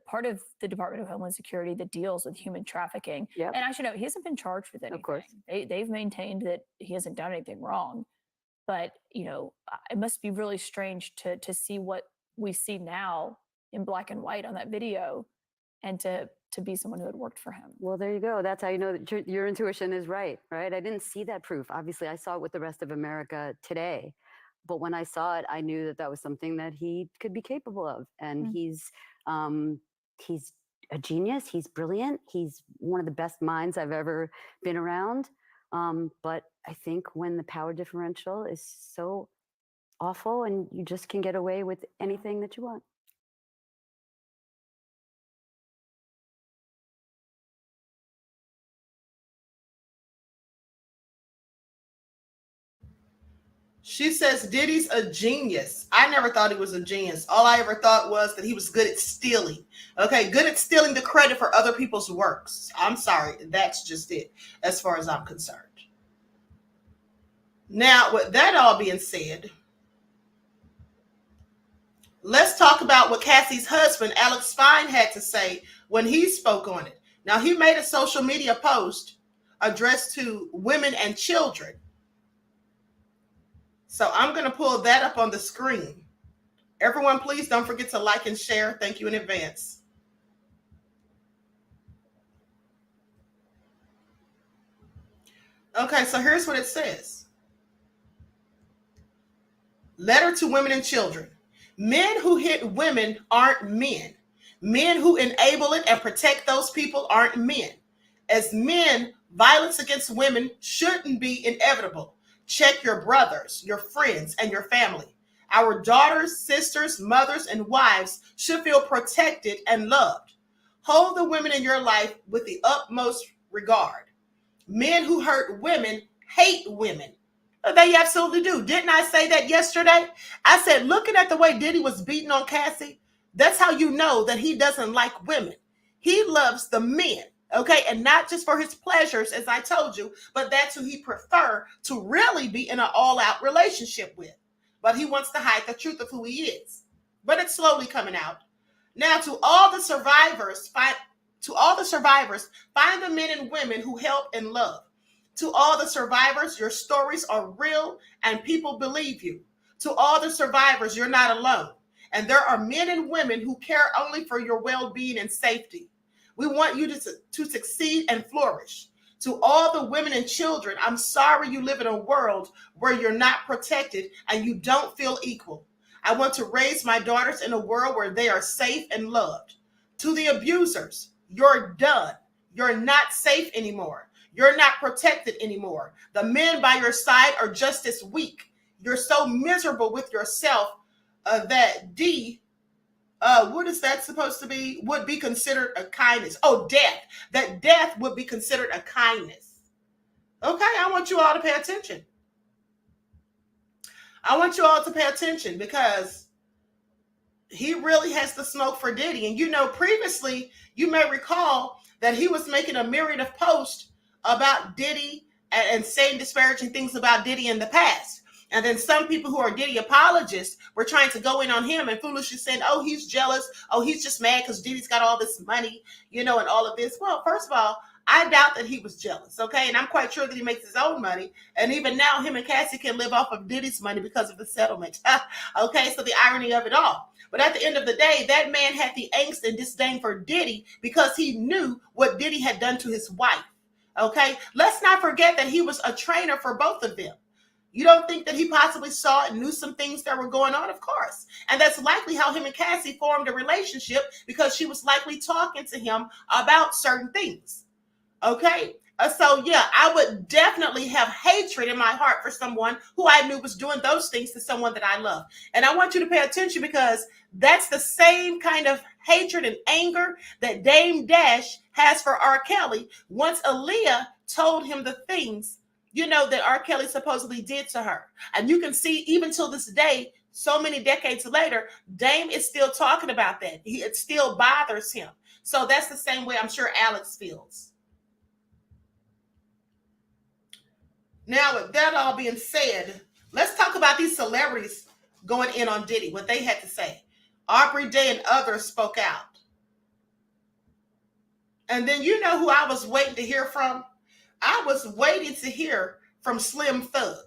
[SPEAKER 9] part of the Department of Homeland Security that deals with human trafficking. And I should note, he hasn't been charged with anything.
[SPEAKER 10] Of course.
[SPEAKER 9] They've maintained that he hasn't done anything wrong. But, you know, it must be really strange to see what we see now in black and white on that video, and to be someone who had worked for him.
[SPEAKER 10] Well, there you go. That's how you know that your intuition is right? I didn't see that proof. Obviously, I saw it with the rest of America today. But when I saw it, I knew that that was something that he could be capable of. And he's a genius. He's brilliant. He's one of the best minds I've ever been around. But I think when the power differential is so awful and you just can get away with anything that you want.
[SPEAKER 7] She says Diddy's a genius. I never thought he was a genius. All I ever thought was that he was good at stealing. Okay, good at stealing the credit for other people's works. I'm sorry, that's just it, as far as I'm concerned. Now, with that all being said, let's talk about what Cassie's husband, Alex Fine, had to say when he spoke on it. Now, he made a social media post addressed to women and children. So I'm going to pull that up on the screen. Everyone, please don't forget to like and share. Thank you in advance. Okay, so here's what it says. Letter to women and children. Men who hit women aren't men. Men who enable it and protect those people aren't men. As men, violence against women shouldn't be inevitable. Check your brothers, your friends, and your family. Our daughters, sisters, mothers, and wives should feel protected and loved. Hold the women in your life with the utmost regard. Men who hurt women hate women. They absolutely do. Didn't I say that yesterday? I said, looking at the way Diddy was beating on Cassie, that's how you know that he doesn't like women. He loves the men, okay? And not just for his pleasures, as I told you, but that's who he prefer to really be in an all-out relationship with. But he wants to hide the truth of who he is. But it's slowly coming out. Now, to all the survivors, find the men and women who help and love. To all the survivors, your stories are real and people believe you. To all the survivors, you're not alone. And there are men and women who care only for your well-being and safety. We want you to succeed and flourish. To all the women and children, I'm sorry you live in a world where you're not protected and you don't feel equal. I want to raise my daughters in a world where they are safe and loved. To the abusers, you're done. You're not safe anymore. You're not protected anymore. The men by your side are just as weak. You're so miserable with yourself that what is that supposed to be? Would be considered a kindness. Oh, death. That death would be considered a kindness. Okay, I want you all to pay attention. I want you all to pay attention because he really has the smoke for Diddy. And you know, previously, you may recall that he was making a myriad of posts about Diddy and saying disparaging things about Diddy in the past. And then some people who are Diddy apologists were trying to go in on him and foolishly saying, oh, he's jealous. Oh, he's just mad because Diddy's got all this money, you know, and all of this. Well, first of all, I doubt that he was jealous, okay? And I'm quite sure that he makes his own money. And even now, him and Cassie can live off of Diddy's money because of the settlement. Okay, so the irony of it all. But at the end of the day, that man had the angst and disdain for Diddy because he knew what Diddy had done to his wife. Okay, let's not forget that he was a trainer for both of them. You don't think that he possibly saw and knew some things that were going on? Of course. And that's likely how him and Cassie formed a relationship, because she was likely talking to him about certain things. Okay. So yeah, I would definitely have hatred in my heart for someone who I knew was doing those things to someone that I love. And I want you to pay attention, because that's the same kind of hatred and anger that Dame Dash has for R. Kelly once Aaliyah told him the things, that R. Kelly supposedly did to her. And you can see even till this day, so many decades later, Dame is still talking about that. It still bothers him. So that's the same way I'm sure Alex feels. Now, with that all being said, let's talk about these celebrities going in on Diddy, what they had to say. Aubrey Day and others spoke out. And then you know who I was waiting to hear from? I was waiting to hear from Slim Thug,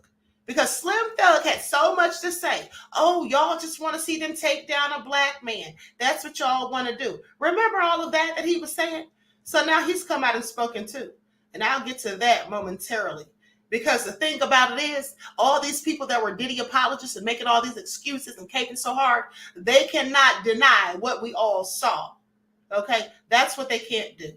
[SPEAKER 7] because Slim Thug had so much to say. Oh, y'all just want to see them take down a black man. That's what y'all want to do. Remember all of that he was saying? So now he's come out and spoken too. And I'll get to that momentarily. Because the thing about it is, all these people that were Diddy apologists and making all these excuses and caping so hard, they cannot deny what we all saw. Okay? That's what they can't do.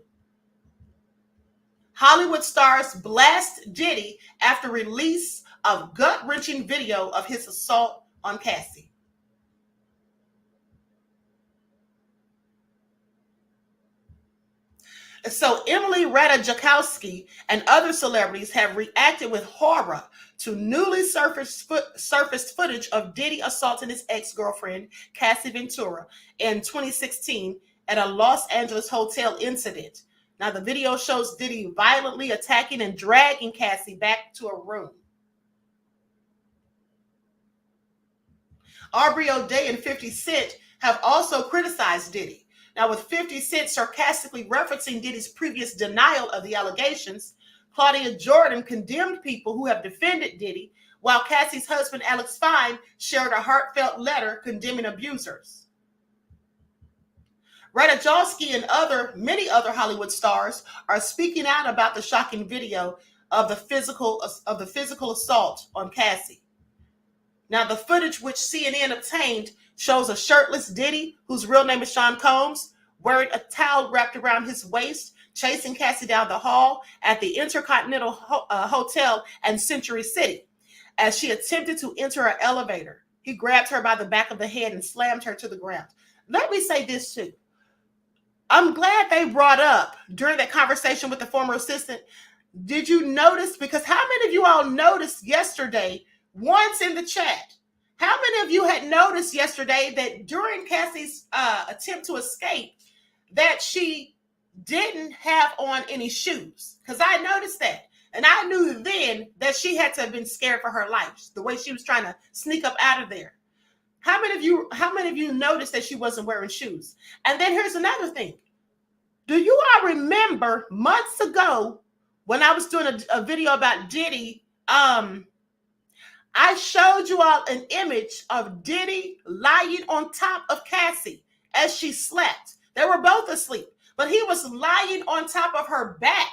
[SPEAKER 7] Hollywood stars blast Diddy after release of gut-wrenching video of his assault on Cassie. So Emily Ratajkowski and other celebrities have reacted with horror to newly surfaced footage of Diddy assaulting his ex-girlfriend, Cassie Ventura, in 2016 at a Los Angeles hotel incident. Now, the video shows Diddy violently attacking and dragging Cassie back to a room. Aubrey O'Day and 50 Cent have also criticized Diddy. Now, with 50 Cent sarcastically referencing Diddy's previous denial of the allegations, Claudia Jordan condemned people who have defended Diddy, while Cassie's husband, Alex Fine, shared a heartfelt letter condemning abusers. Ratajkowski and many other Hollywood stars are speaking out about the shocking video of the physical assault on Cassie. Now, the footage which CNN obtained shows a shirtless Diddy, whose real name is Sean Combs, wearing a towel wrapped around his waist, chasing Cassie down the hall at the Intercontinental Hotel in Century City. As she attempted to enter an elevator, he grabbed her by the back of the head and slammed her to the ground. Let me say this too. I'm glad they brought up during that conversation with the former assistant. Did you notice? Because how many of you all noticed yesterday, once in the chat, how many of you had noticed yesterday that during Cassie's attempt to escape, that she didn't have on any shoes? Because I noticed that. And I knew then that she had to have been scared for her life, the way she was trying to sneak up out of there. How many of you noticed that she wasn't wearing shoes? And then here's another thing. Do you all remember months ago when I was doing a video about Diddy, I showed you all an image of Diddy lying on top of Cassie as she slept. They were both asleep, but he was lying on top of her back.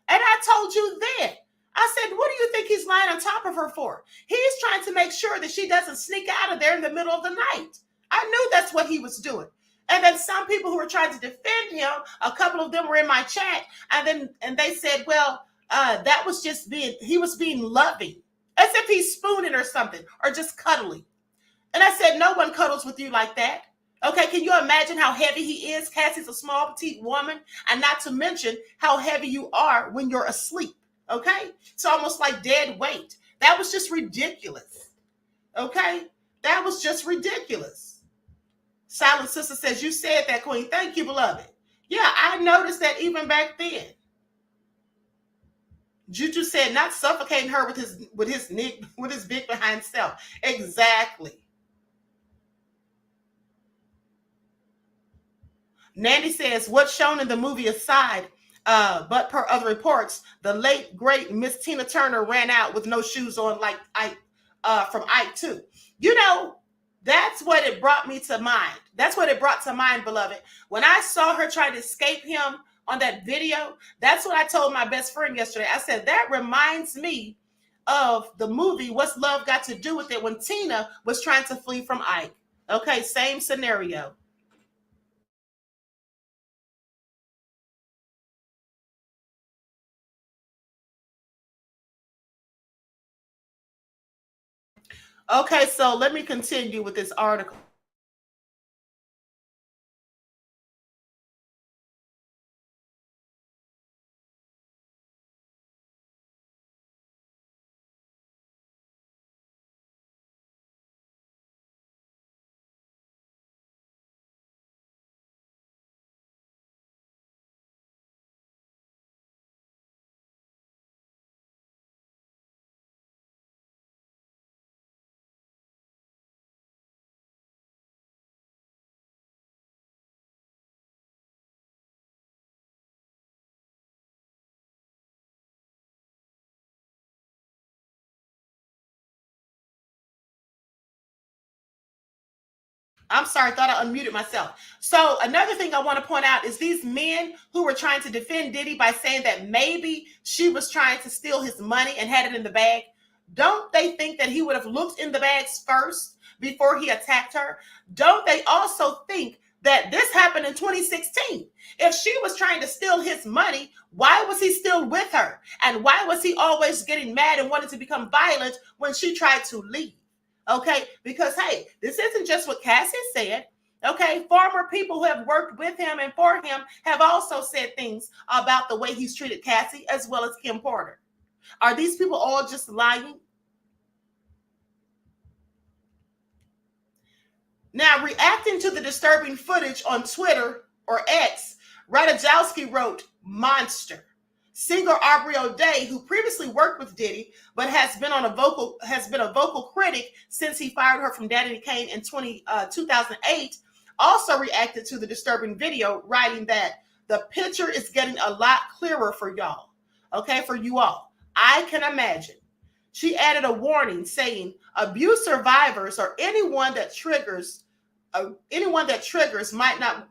[SPEAKER 7] And I told you then, I said, what do you think he's lying on top of her for? He's trying to make sure that she doesn't sneak out of there in the middle of the night. I knew that's what he was doing. And then some people who were trying to defend him, a couple of them were in my chat, and they said, well, that was just he was being loving, as if he's spooning or something, or just cuddling. And I said, no one cuddles with you like that. Okay, can you imagine how heavy he is? Cassie's a small, petite woman, and not to mention how heavy you are when you're asleep. Okay, it's almost like dead weight. That was just ridiculous. Okay, that was just ridiculous. Silent Sister says, you said that, Queen. Thank you, beloved. Yeah, I noticed that even back then. Juju said, not suffocating her with his big behind self. Exactly. Nandy says, what's shown in the movie aside, but per other reports, the late, great Miss Tina Turner ran out with no shoes on, like from Ike too. You know, that's what it brought me to mind. That's what it brought to mind, beloved. When I saw her try to escape him on that video, that's what I told my best friend yesterday. I said, that reminds me of the movie What's Love Got to Do with It when Tina was trying to flee from Ike. Okay, same scenario. Okay, so let me continue with this article. I'm sorry, I thought I unmuted myself. So another thing I want to point out is these men who were trying to defend Diddy by saying that maybe she was trying to steal his money and had it in the bag. Don't they think that he would have looked in the bags first before he attacked her? Don't they also think that this happened in 2016? If she was trying to steal his money, why was he still with her? And why was he always getting mad and wanting to become violent when she tried to leave? Okay, because hey, this isn't just what Cassie said. Okay, former people who have worked with him and for him have also said things about the way he's treated Cassie as well as Kim Porter. Are these people all just lying? Now, reacting to the disturbing footage on Twitter or X, Radajowski wrote, "Monster." Singer Aubrey O'Day, who previously worked with Diddy, but has been a vocal critic since he fired her from Danny Kane in 2008, also reacted to the disturbing video, writing that the picture is getting a lot clearer for y'all. Okay, for you all. I can imagine. She added a warning saying, abuse survivors or anyone that triggers might not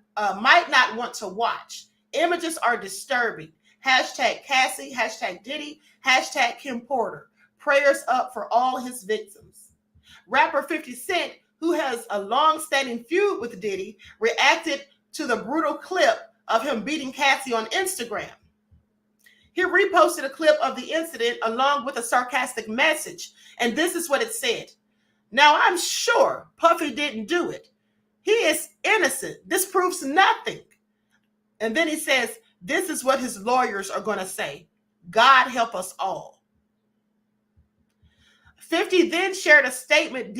[SPEAKER 7] want to watch. Images are disturbing. Hashtag Cassie, hashtag Diddy, hashtag Kim Porter. Prayers up for all his victims. Rapper 50 Cent, who has a long-standing feud with Diddy, reacted to the brutal clip of him beating Cassie on Instagram. He reposted a clip of the incident along with a sarcastic message, and this is what it said. Now, I'm sure Puffy didn't do it. He is innocent. This proves nothing. And then he says, this is what his lawyers are going to say. God help us all. 50 then shared a statement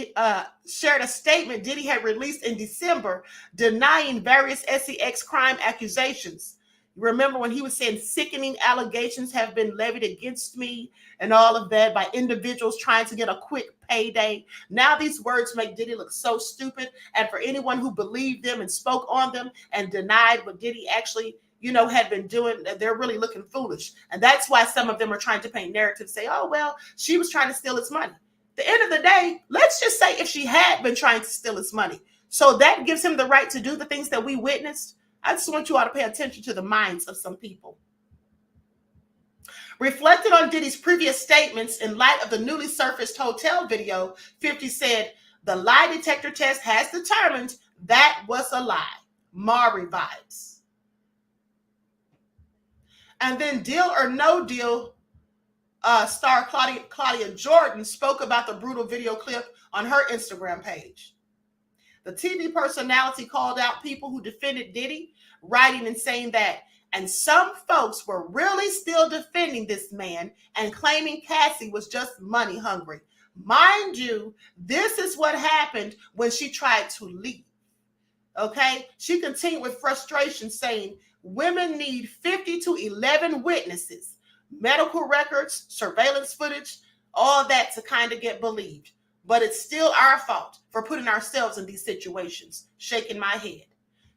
[SPEAKER 7] Diddy had released in December denying various SEX crime accusations. You remember when he was saying sickening allegations have been levied against me and all of that by individuals trying to get a quick payday. Now these words make Diddy look so stupid. And for anyone who believed them and spoke on them and denied what Diddy actually had been doing, they're really looking foolish. And that's why some of them are trying to paint narratives, say, oh, well, she was trying to steal his money. At the end of the day, let's just say if she had been trying to steal his money, so that gives him the right to do the things that we witnessed. I just want you all to pay attention to the minds of some people. Reflected on Diddy's previous statements in light of the newly surfaced hotel video, 50 said, the lie detector test has determined that was a lie. Maury vibes. And then Deal or No Deal star Claudia Jordan spoke about the brutal video clip on her Instagram page. The TV personality called out people who defended Diddy, writing and saying that, and some folks were really still defending this man and claiming Cassie was just money hungry. Mind you, this is what happened when she tried to leave. Okay? She continued with frustration saying, women need 50 to 11 witnesses, medical records, surveillance footage, all that to kind of get believed. But it's still our fault for putting ourselves in these situations. Shaking my head.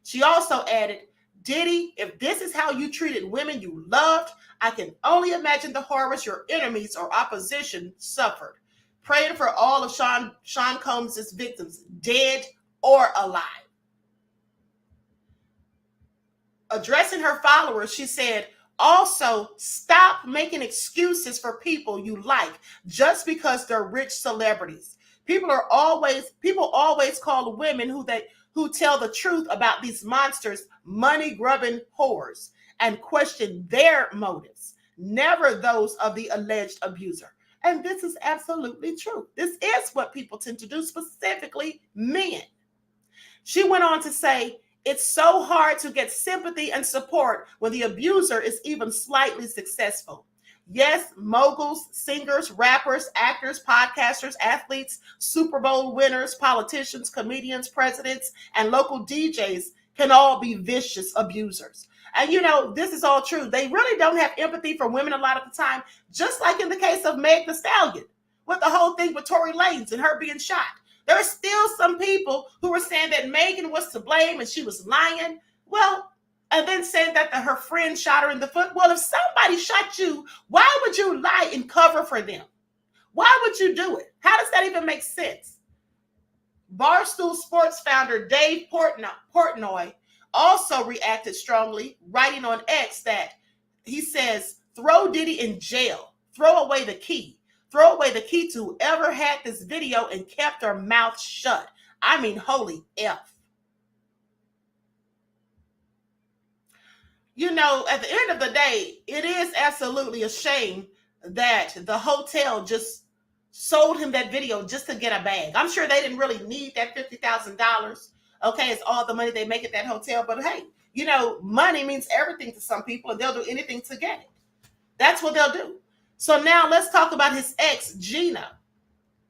[SPEAKER 7] She also added, Diddy, if this is how you treated women you loved, I can only imagine the horrors your enemies or opposition suffered. Praying for all of Sean Combs' victims, dead or alive. addressing her followers, she said, also, stop making excuses for people you like just because they're rich celebrities. People always call women who tell the truth about these monsters money-grubbing whores and question their motives, never those of the alleged abuser. And this is absolutely true. This is what people tend to do, specifically men. She went on to say, it's so hard to get sympathy and support when the abuser is even slightly successful. Yes, moguls, singers, rappers, actors, podcasters, athletes, Super Bowl winners, politicians, comedians, presidents, and local DJs can all be vicious abusers. And this is all true. They really don't have empathy for women a lot of the time, just like in the case of Meg Thee Stallion, with the whole thing with Tory Lanez and her being shot. There are still some people who were saying that Megan was to blame and she was lying. Well, and then saying that her friend shot her in the foot. Well, if somebody shot you, why would you lie and cover for them? Why would you do it? How does that even make sense? Barstool Sports founder Dave Portnoy also reacted strongly, writing on X that he says, throw Diddy in jail, throw away the key. Throw away the key to whoever had this video and kept their mouth shut. I mean, holy F. At the end of the day, it is absolutely a shame that the hotel just sold him that video just to get a bag. I'm sure they didn't really need that $50,000. Okay, it's all the money they make at that hotel. But hey, money means everything to some people, and they'll do anything to get it. That's what they'll do. So now let's talk about his ex, Gina.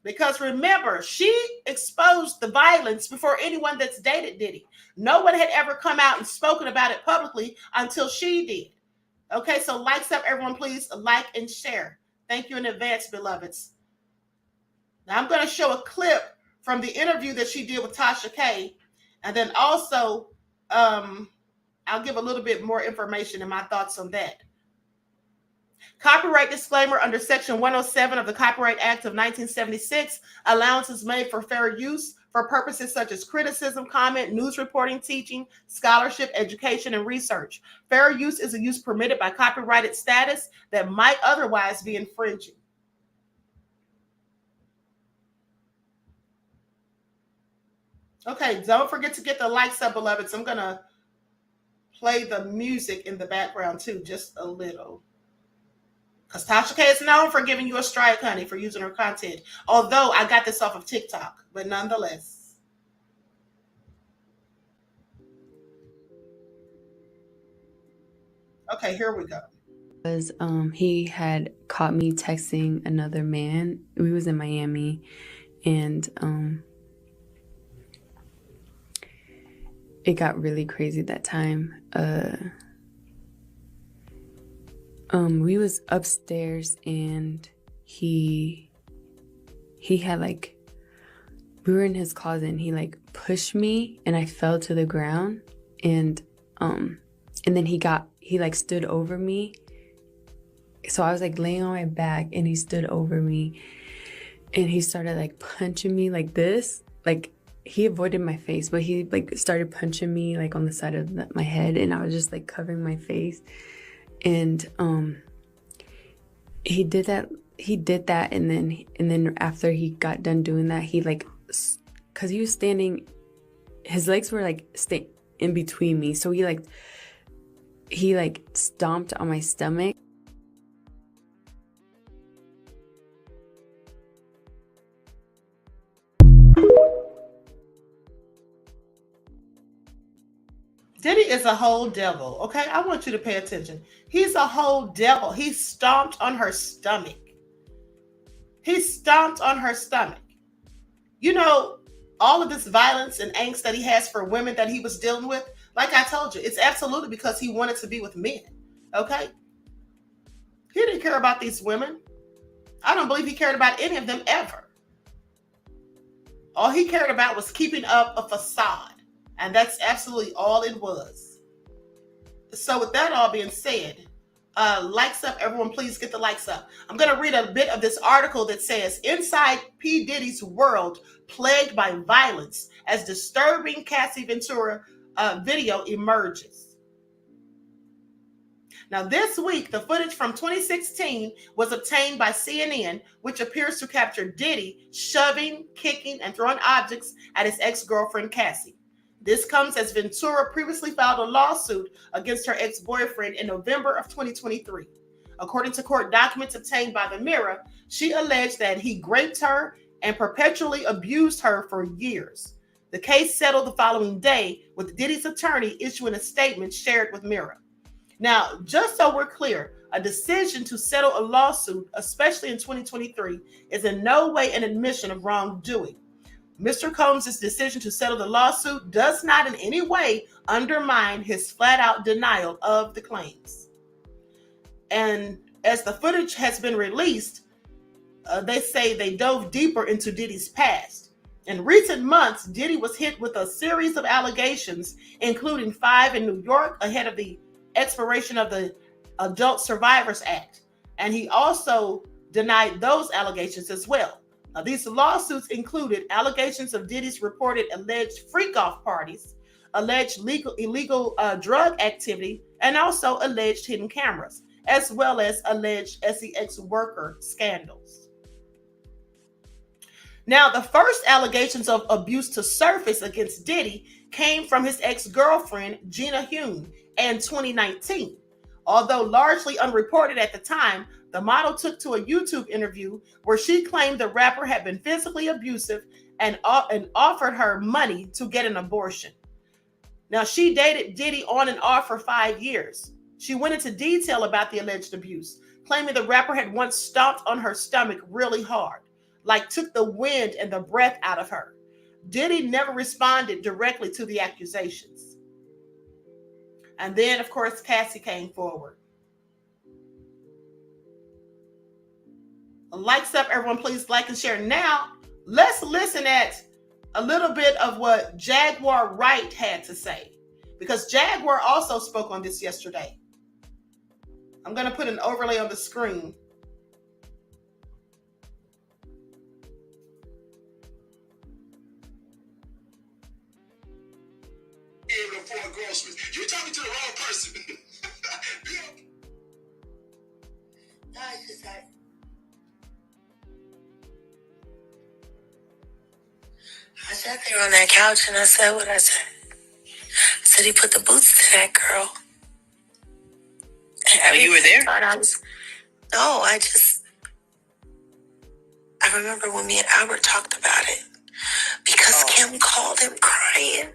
[SPEAKER 7] Because remember, she exposed the violence before anyone that's dated Diddy. No one had ever come out and spoken about it publicly until she did. Okay, so likes up, everyone, please like and share. Thank you in advance, beloveds. Now I'm going to show a clip from the interview that she did with Tasha K. And then also, I'll give a little bit more information and my thoughts on that. Copyright disclaimer: under Section 107 of the Copyright Act of 1976, allowances made for fair use for purposes such as criticism, comment, news reporting, teaching, scholarship, education, and research. Fair use is a use permitted by copyrighted status that might otherwise be infringing. Okay, don't forget to get the likes up, beloveds. I'm going to play the music in the background too, just a little. Because Tasha K is known for giving you a strike, honey, for using her content. Although I got this off of TikTok, but nonetheless. Okay, here we go.
[SPEAKER 11] Because he had caught me texting another man. We was in Miami, and it got really crazy that time. We was upstairs, and he had we were in his closet, and he pushed me, and I fell to the ground, and then he stood over me. So I was laying on my back, and he stood over me, and he started punching me like this. He avoided my face, but he started punching me on the side of my head, and I was just covering my face. And he did that, and then after he got done doing that, he because he was standing, his legs were in between me, so he stomped on my stomach.
[SPEAKER 7] Diddy is a whole devil, okay? I want you to pay attention. He's a whole devil. He stomped on her stomach. He stomped on her stomach. All of this violence and angst that he has for women that he was dealing with, like I told you, it's absolutely because he wanted to be with men, okay? He didn't care about these women. I don't believe he cared about any of them ever. All he cared about was keeping up a facade. And that's absolutely all it was. So with that all being said, likes up, everyone, please get the likes up. I'm going to read a bit of this article that says, inside P. Diddy's world plagued by violence as disturbing Cassie Ventura video emerges. Now, this week, the footage from 2016 was obtained by CNN, which appears to capture Diddy shoving, kicking, and throwing objects at his ex-girlfriend, Cassie. This comes as Ventura previously filed a lawsuit against her ex-boyfriend in November of 2023. According to court documents obtained by the Mirror, she alleged that he raped her and perpetually abused her for years. The case settled the following day, with Diddy's attorney issuing a statement shared with Mirror. Now, just so we're clear, a decision to settle a lawsuit, especially in 2023, is in no way an admission of wrongdoing. Mr. Combs' decision to settle the lawsuit does not in any way undermine his flat-out denial of the claims. And as the footage has been released, they say they dove deeper into Diddy's past. In recent months, Diddy was hit with a series of allegations, including 5 in New York ahead of the expiration of the Adult Survivors Act. And he also denied those allegations as well. Now, these lawsuits included allegations of Diddy's reported alleged freak-off parties, alleged illegal drug activity, and also alleged hidden cameras, as well as alleged sex worker scandals. Now, the first allegations of abuse to surface against Diddy came from his ex-girlfriend, Gina Huynh, in 2019. Although largely unreported at the time, the model took to a YouTube interview where she claimed the rapper had been physically abusive and offered her money to get an abortion. Now, she dated Diddy on and off for 5 years. She went into detail about the alleged abuse, claiming the rapper had once stomped on her stomach really hard, like took the wind and the breath out of her. Diddy never responded directly to the accusations. And then, of course, Cassie came forward. Likes up, everyone. Please like and share. Now, let's listen at a little bit of what Jaguar Wright had to say, because Jaguar also spoke on this yesterday. I'm going to put an overlay on the screen.
[SPEAKER 12] You're talking to the wrong person.
[SPEAKER 13] No, it's just like, I sat there on that couch and I said what I said. I said he put the boots to that girl.
[SPEAKER 12] Oh, you were there?
[SPEAKER 13] No, I remember when me and Albert talked about it. Because Kim called him crying.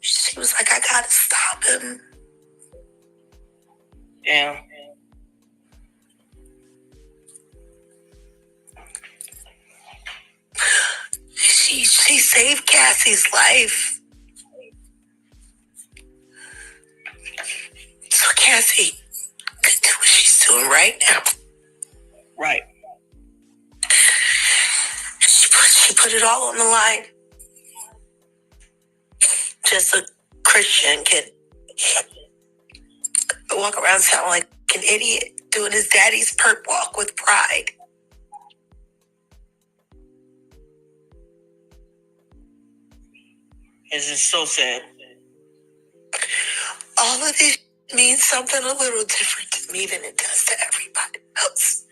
[SPEAKER 13] She was like, I gotta stop him.
[SPEAKER 12] Yeah.
[SPEAKER 13] She saved Cassie's life. So Cassie could do what she's doing right now.
[SPEAKER 12] Right.
[SPEAKER 13] She put it all on the line. Just a Christian can walk around sounding like an idiot, doing his daddy's perp walk with pride.
[SPEAKER 12] It's just so sad.
[SPEAKER 13] All of this means something a little different to me than it does to everybody else.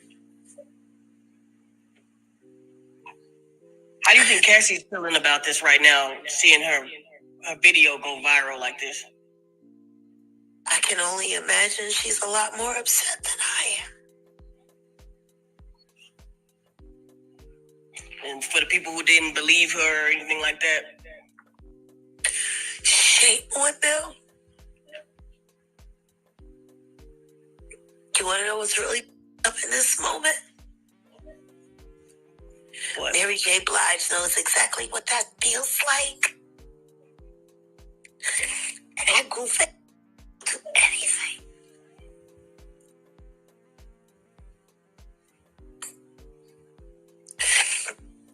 [SPEAKER 12] How do you think Cassie's feeling about this right now, seeing her video go viral like this?
[SPEAKER 13] I can only imagine she's a lot more upset than I am.
[SPEAKER 12] And for the people who didn't believe her or anything like that?
[SPEAKER 13] Shame on them. You want to know what's really up in this moment?
[SPEAKER 12] What?
[SPEAKER 13] Mary J. Blige knows exactly what that feels like. And Uncle Phil do anything.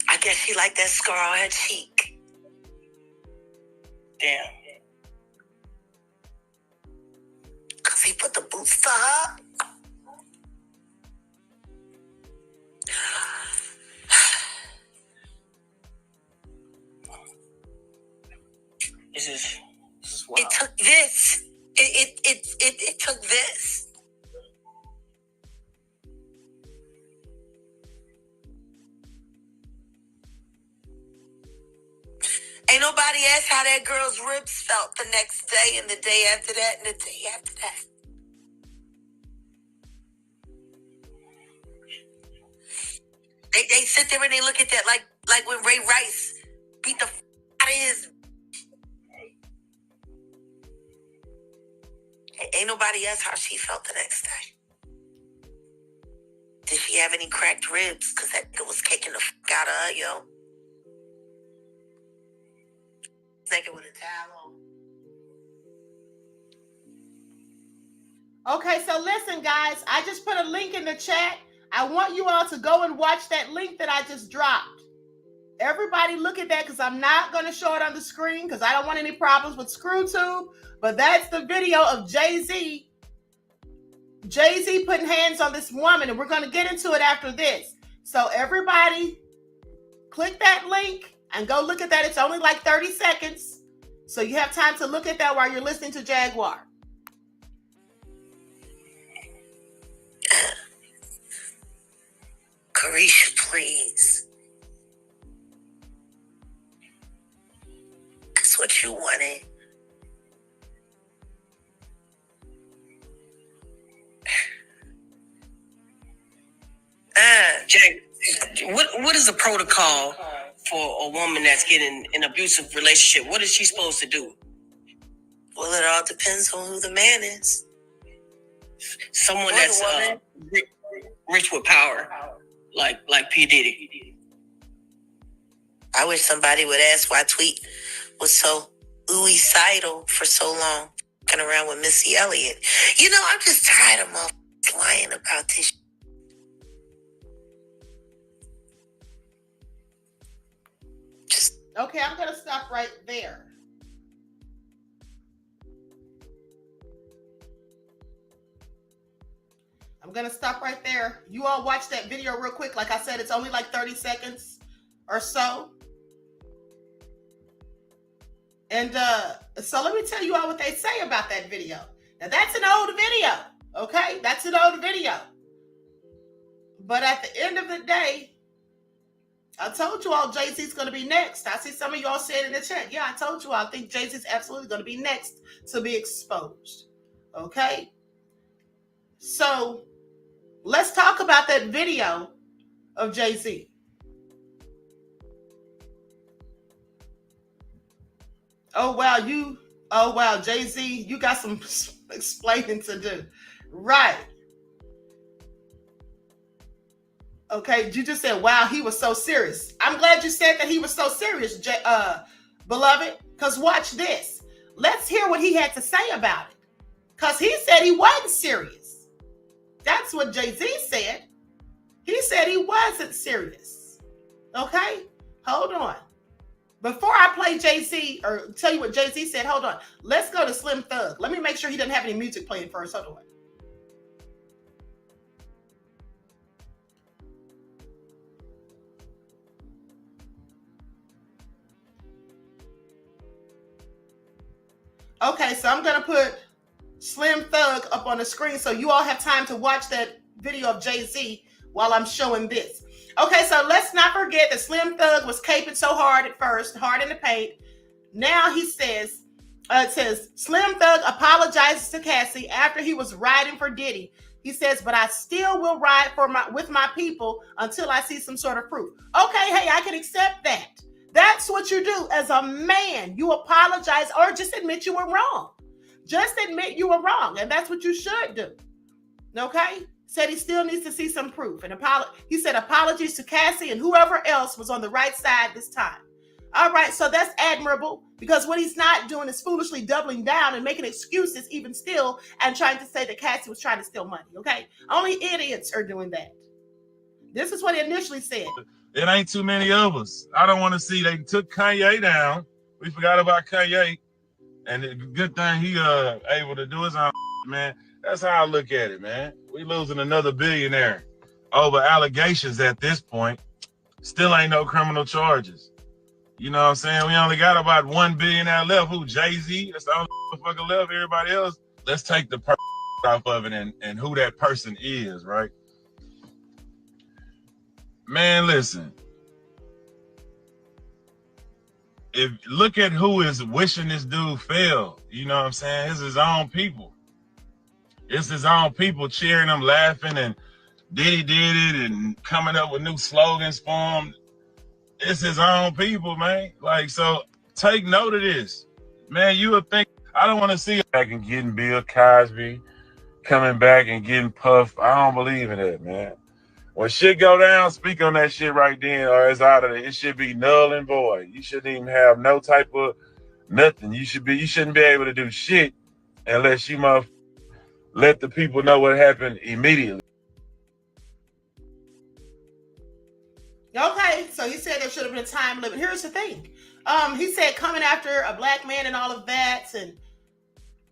[SPEAKER 13] I guess she liked that scar on her cheek.
[SPEAKER 12] Damn.
[SPEAKER 13] Because he put the boots to her.
[SPEAKER 12] This is wild.
[SPEAKER 13] It took this. It this. Ain't nobody asked how that girl's ribs felt the next day and the day after that and the day after that. They sit there and they look at that like when Ray Rice beat the out of his. Ain't nobody asked how she felt the next day. Did she have any cracked ribs? Because that nigga was kicking the out of her, yo. Naked with a towel on.
[SPEAKER 7] Okay, so listen, guys. I just put a link in the chat. I want you all to go and watch that link that I just dropped. Everybody look at that because I'm not going to show it on the screen because I don't want any problems with ScrewTube. But that's the video of Jay-Z. Jay-Z putting hands on this woman, and we're going to get into it after this. So everybody click that link and go look at that. It's only like 30 seconds. So you have time to look at that while you're listening to Jaguar.
[SPEAKER 13] Carisha, please. That's what you wanted.
[SPEAKER 12] What is the protocol for a woman that's getting an abusive relationship? What is she supposed to do?
[SPEAKER 13] Well, it all depends on who the man is.
[SPEAKER 12] Someone that's rich with power, like P. Diddy.
[SPEAKER 13] I wish somebody would ask why Tweet was so ooey-sidal for so long, fucking around with Missy Elliott. You know, I'm just tired of motherfuckers lying about this.
[SPEAKER 7] Okay, I'm going to stop right there. I'm going to stop right there. You all watch that video real quick. Like I said, it's only like 30 seconds or so. And so let me tell you all what they say about that video. Now, that's an old video, okay? That's an old video. But at the end of the day, I told you all Jay-Z's going to be next. I see some of y'all saying in the chat, yeah, I told you all, I think Jay-Z's absolutely going to be next to be exposed, okay? So let's talk about that video of Jay-Z. Oh, wow, Jay-Z, you got some explaining to do. Right. Okay, you just said, wow, he was so serious. I'm glad you said that he was so serious, beloved, because watch this. Let's hear what he had to say about it. Because he said he wasn't serious. That's what Jay-Z said. He said he wasn't serious. Okay? Hold on. Before I play Jay-Z or tell you what Jay-Z said, hold on. Let's go to Slim Thug. Let me make sure he doesn't have any music playing first. Hold on. Okay, so I'm going to put Slim Thug up on the screen so you all have time to watch that video of Jay-Z while I'm showing this. Okay, so let's not forget that Slim Thug was caping so hard at first, hard in the paint. Now he says, it says, Slim Thug apologizes to Cassie after he was riding for Diddy. He says, but I still will ride with my people until I see some sort of proof. Okay, hey, I can accept that. That's what you do as a man. You apologize or just admit you were wrong. Just admit you were wrong. And that's what you should do. Okay? Said he still needs to see some proof. And he said apologies to Cassie and whoever else was on the right side this time. All right, so that's admirable because what he's not doing is foolishly doubling down and making excuses even still and trying to say that Cassie was trying to steal money. Okay? Only idiots are doing that. This is what he initially said.
[SPEAKER 14] It ain't too many of us. I don't want to see they took Kanye down. We forgot about Kanye. And the good thing he able to do his own, man. That's how I look at it, man. We losing another billionaire over allegations at this point. Still ain't no criminal charges. You know what I'm saying? We only got about 1 billionaire left. Who? Jay-Z? That's the only motherfucker left. Everybody else, let's take the off of it and who that person is, right? Man, listen. If look at who is wishing this dude fail, you know what I'm saying? It's his own people. It's his own people cheering him, laughing, and Diddy did it and coming up with new slogans for him. It's his own people, man. Like, so take note of this. Man, you would think, I don't want to see him back and getting Bill Cosby, coming back and getting puffed. I don't believe in that, man. When shit go down, speak on that shit right then, or it's out of it. It should be null and void. You shouldn't even have no type of nothing. You shouldn't be able to do shit unless you must let the people know what happened immediately.
[SPEAKER 7] Okay, so he said there should have been a time limit. Here's the thing. He said coming after a black man and all of that, and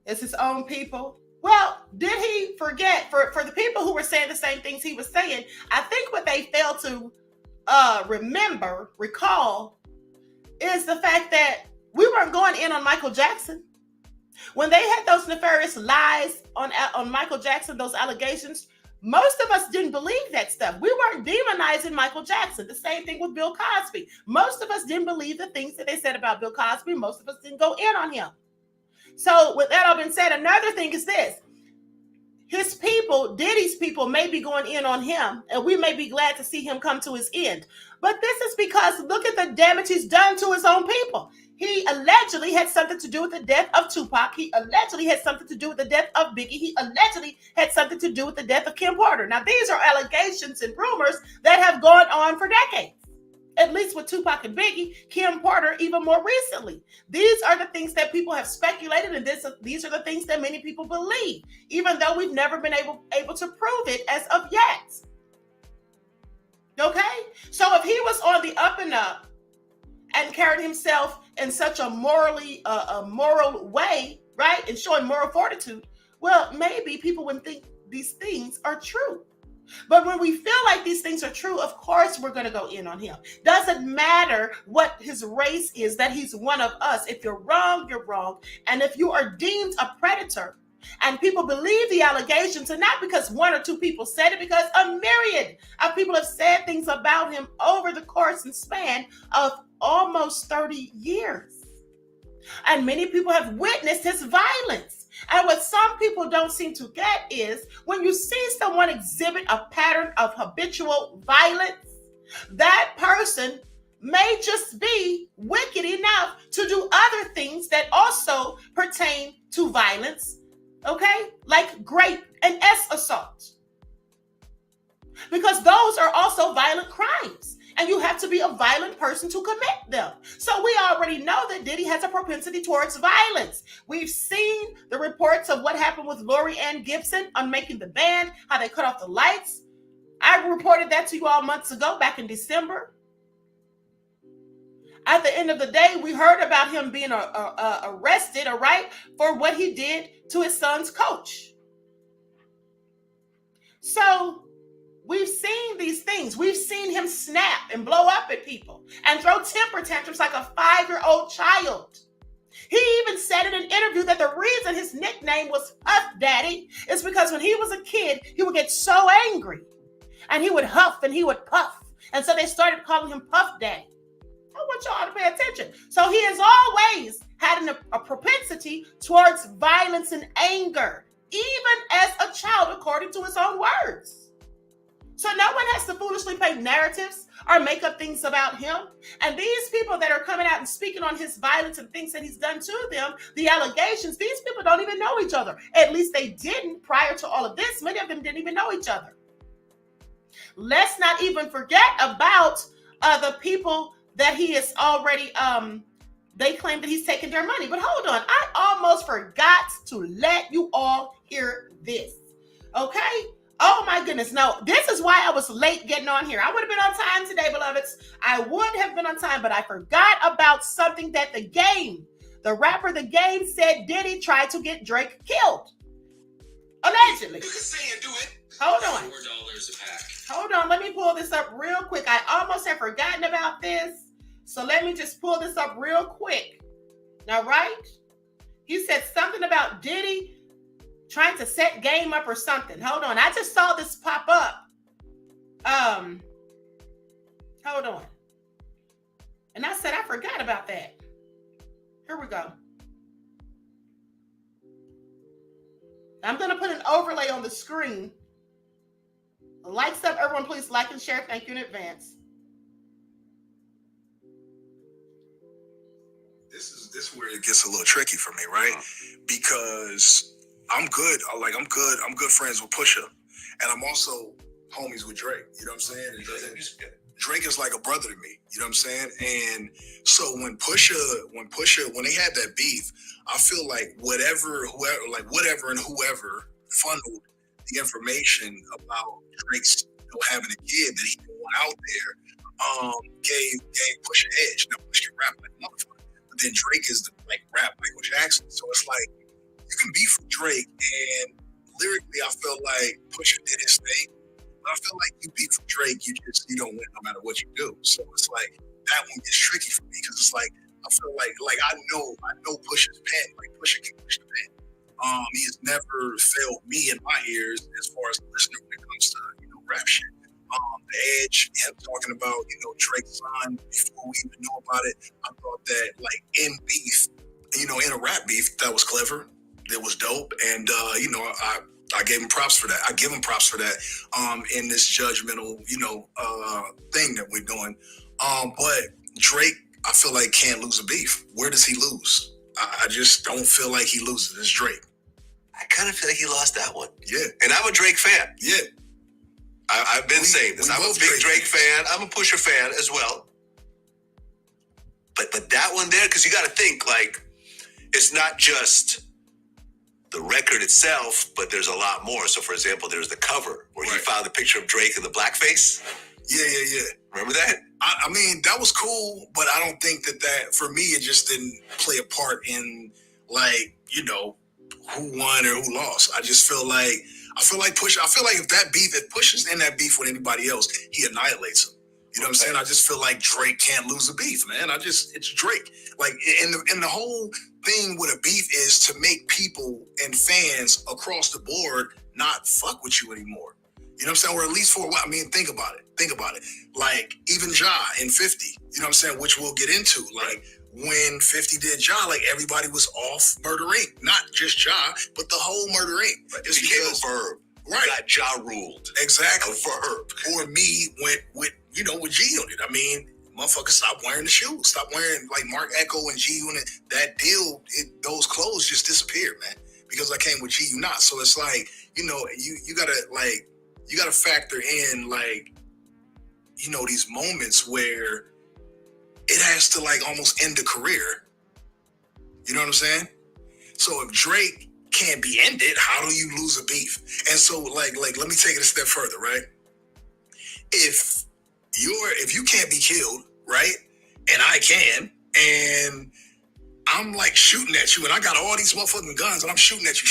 [SPEAKER 7] it's his own people. Well, did he forget, for the people who were saying the same things he was saying, I think what they failed to recall, is the fact that we weren't going in on Michael Jackson. When they had those nefarious lies on Michael Jackson, those allegations, most of us didn't believe that stuff. We weren't demonizing Michael Jackson. The same thing with Bill Cosby. Most of us didn't believe the things that they said about Bill Cosby. Most of us didn't go in on him. So with that all been said, another thing is this. His people, Diddy's people, may be going in on him, and we may be glad to see him come to his end. But this is because look at the damage he's done to his own people. He allegedly had something to do with the death of Tupac. He allegedly had something to do with the death of Biggie. He allegedly had something to do with the death of Kim Porter. Now, these are allegations and rumors that have gone on for decades. At least with Tupac and Biggie, Kim Porter even more recently. These are the things that people have speculated, and these are the things that many people believe, even though we've never been able to prove it as of yet. Okay? So if he was on the up and up and carried himself in such a moral way, right, and showing moral fortitude, well, maybe people wouldn't think these things are true. But when we feel like these things are true, of course we're going to go in on him. Doesn't matter what his race is, that he's one of us. If you're wrong, you're wrong. And if you are deemed a predator and people believe the allegations, and not because one or two people said it, because a myriad of people have said things about him over the course and span of almost 30 years. And many people have witnessed his violence. And what some people don't seem to get is when you see someone exhibit a pattern of habitual violence, that person may just be wicked enough to do other things that also pertain to violence, okay? Like rape and assault. Because those are also violent crimes. And you have to be a violent person to commit them. So we already know that Diddy has a propensity towards violence. We've seen the reports of what happened with Lori Ann Gibson on Making the Band, how they cut off the lights. I reported that to you all months ago, back in December. At the end of the day, we heard about him being arrested, all right, for what he did to his son's coach. So we've seen these things. We've seen him snap and blow up at people and throw temper tantrums like a 5-year-old child. He even said in an interview that the reason his nickname was Puff Daddy is because when he was a kid, he would get so angry and he would huff and he would puff. And so they started calling him Puff Daddy. I want y'all to pay attention. So he has always had a propensity towards violence and anger, even as a child, according to his own words. So no one has to foolishly paint narratives or make up things about him. And these people that are coming out and speaking on his violence and things that he's done to them, the allegations, these people don't even know each other. At least they didn't prior to all of this. Many of them didn't even know each other. Let's not even forget about the people that he has already, they claim that he's taken their money. But hold on, I almost forgot to let you all hear this, okay? Oh my goodness. No, this is why I was late getting on here. I would have been on time today, beloveds. I would have been on time, but I forgot about something that the rapper The Game said Diddy tried to get Drake killed. Allegedly. You can say and do it. Hold on. $4 a pack. Hold on. Let me pull this up real quick. I almost have forgotten about this. So let me just pull this up real quick. All right. He said something about Diddy trying to set game up or something. Hold on. I just saw this pop up. Hold on. And I said, I forgot about that. Here we go. I'm going to put an overlay on the screen. Likes up, everyone, please like and share. Thank you in advance.
[SPEAKER 15] This is where it gets a little tricky for me, right? Because I'm good. I'm good friends with Pusha, and I'm also homies with Drake. You know what I'm saying? Drake is like a brother to me. You know what I'm saying? And so when they had that beef, I feel like whoever and whoever funneled the information about Drake's having a kid that he didn't want out there, gave Pusha edge. Now Pusha rap like a motherfucker, but then Drake is the rap Michael Jackson. So it's like you can beef with Drake, and lyrically, I feel like Pusha did his thing. But I feel like you beef with Drake, you don't win no matter what you do. So it's like that one gets tricky for me because it's like I feel like I know Pusha's pen, like Pusha can push the pen. He has never failed me in my ears as far as listening when it comes to rap shit. The edge, him talking about Drake's son before we even know about it. I thought that in beef, in a rap beef, that was clever. That was dope, and I gave him props for that. I give him props for that. In this judgmental thing that we're doing. But Drake, I feel like can't lose a beef. Where does he lose? I just don't feel like he loses. It's Drake.
[SPEAKER 16] I kind of feel like he lost that one.
[SPEAKER 15] Yeah.
[SPEAKER 16] And I'm a Drake fan.
[SPEAKER 15] Yeah.
[SPEAKER 16] I've been saying this. I'm a big Drake fan. I'm a Pusha fan as well. But that one there, because you got to think, it's not just the record itself, but there's a lot more. So, for example, there's the cover where he found the picture of Drake in the blackface.
[SPEAKER 15] Yeah.
[SPEAKER 16] Remember that?
[SPEAKER 15] I mean, that was cool, but I don't think that for me, it just didn't play a part in who won or who lost. I just feel like Pusha. I feel like if Pusha's in that beef with anybody else, he annihilates him. You know what I'm saying? I just feel like Drake can't lose a beef, man. It's Drake. And the whole thing with a beef is to make people and fans across the board not fuck with you anymore. You know what I'm saying? Or at least for a while. I mean, think about it. Like, even Ja and 50, you know what I'm saying? Which we'll get into. When 50 did Ja, everybody was off Murder Inc. Not just Ja, but the whole Murder Inc.
[SPEAKER 16] It became a verb.
[SPEAKER 15] Right.
[SPEAKER 16] Not Ja ruled.
[SPEAKER 15] Exactly.
[SPEAKER 16] A verb.
[SPEAKER 15] Or me went with G on it. I mean, motherfuckers stopped wearing the shoes. Stop wearing Mark Echo and G Unit. That deal, those clothes just disappeared, man. Because I came with G Unit. So it's you gotta factor in these moments where it has to almost end a career. You know what I'm saying? So if Drake can't be ended, how do you lose a beef? And so let me take it a step further, right? If you can't be killed, right? And I can, and I'm shooting at you, and I got all these motherfucking guns, and I'm shooting at you,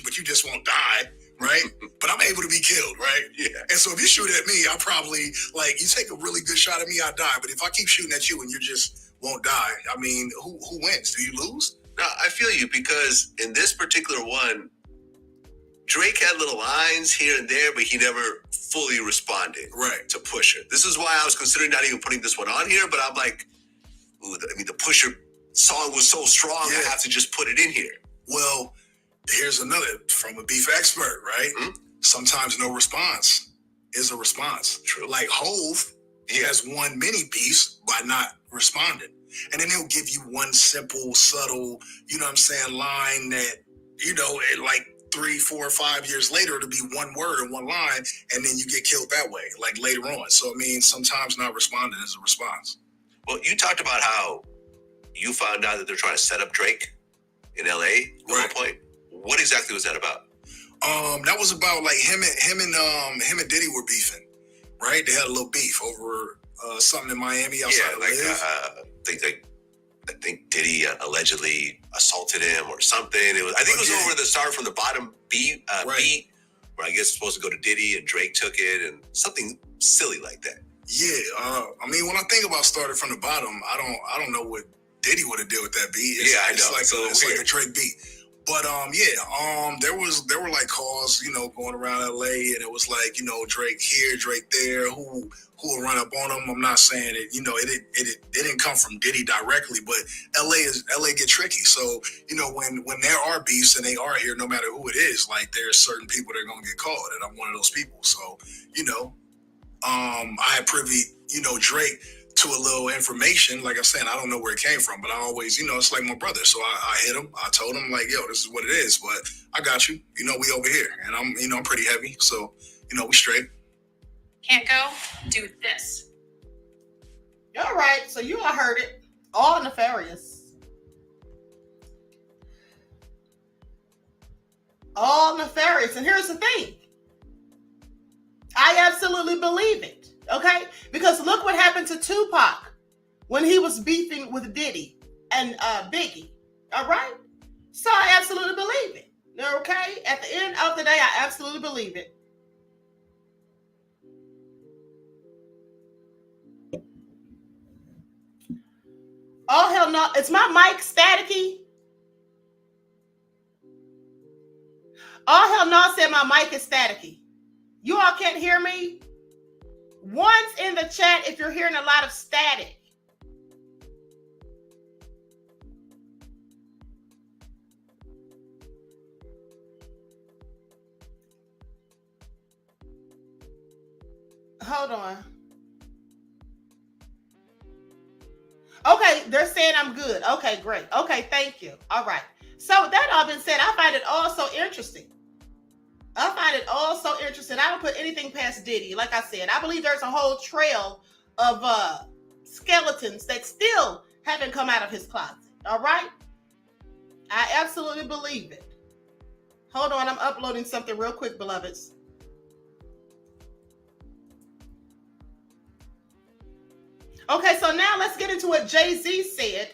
[SPEAKER 15] but you just won't die, right? But I'm able to be killed, right?
[SPEAKER 16] Yeah.
[SPEAKER 15] And so if you shoot at me, I probably, you take a really good shot at me, I die. But if I keep shooting at you and you just won't die, I mean, who wins? Do you lose?
[SPEAKER 16] No, I feel you, because in this particular one, Drake had little lines here and there, but he never fully responded to Pusha. This is why I was considering not even putting this one on here, but I'm like, the Pusha song was so strong, I have to just put it in here.
[SPEAKER 15] Well, here's another from a beef expert, right? Mm-hmm. Sometimes no response is a response.
[SPEAKER 16] True.
[SPEAKER 15] Like Hove, he has won many beefs by not responding. And then he'll give you one simple, subtle, line that, 3, 4, 5 years later, it'll be one word and one line, and then you get killed that way, later on. So, I mean, sometimes not responding is a response.
[SPEAKER 16] Well, you talked about how you found out that they're trying to set up Drake in LA at one point. What exactly was that about?
[SPEAKER 15] That was about him and Diddy were beefing, right? They had a little beef over something in Miami outside of Live.
[SPEAKER 16] I think Diddy allegedly assaulted him or something. I think it was over the Start from the Bottom beat, where I guess it's supposed to go to Diddy and Drake took it and something silly like that.
[SPEAKER 15] Yeah, I mean, when I think about Started from the Bottom, I don't know what Diddy would have did with that beat. I know. It's like a Drake beat. But there were like calls, going around LA, and it was like, Drake here, Drake there, who will run up on him. I'm not saying it, it didn't come from Diddy directly, but LA get tricky. So, when there are beefs and they are here, no matter who it is, like there's certain people that are gonna get called, and I'm one of those people. So, I had privy, Drake to a little information. Like I said, I don't know where it came from, but I always, it's like my brother. So I hit him. I told him like, yo, this is what it is, but I got you. We over here, and I'm pretty heavy. So, we straight.
[SPEAKER 17] Can't go, do this.
[SPEAKER 7] All right. So you all heard it. All nefarious. All nefarious. And here's the thing. I absolutely believe it. Okay? Because look what happened to Tupac when he was beefing with Diddy and Biggie. All right? So I absolutely believe it. Okay? At the end of the day, I absolutely believe it. Oh, hell no. Is my mic staticky? Oh, hell no, said my mic is staticky. You all can't hear me? Once in the chat if you're hearing a lot of static. Hold on. Okay, they're saying I'm good. Okay, great. Okay, thank you. All right. So that all been said, I find it all so interesting. I find it all so interesting. I don't put anything past Diddy. Like I said, I believe there's a whole trail of skeletons that still haven't come out of his closet. All right? I absolutely believe it. Hold on, I'm uploading something real quick, beloveds. Okay, so now let's get into what Jay-Z said.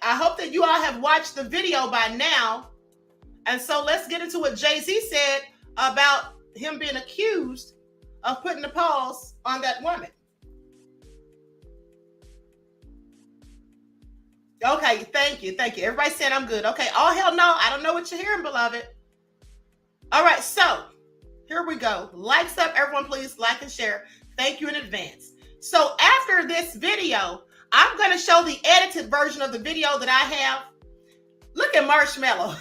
[SPEAKER 7] I hope that you all have watched the video by now. And so let's get into what Jay-Z said about him being accused of putting the paws on that woman. Okay, thank you. Thank you. Everybody said I'm good. Okay, oh, hell no. I don't know what you're hearing, beloved. All right, so here we go. Likes up, everyone, please like and share. Thank you in advance. So after this video, I'm going to show the edited version of the video that I have. Look at Marshmallow.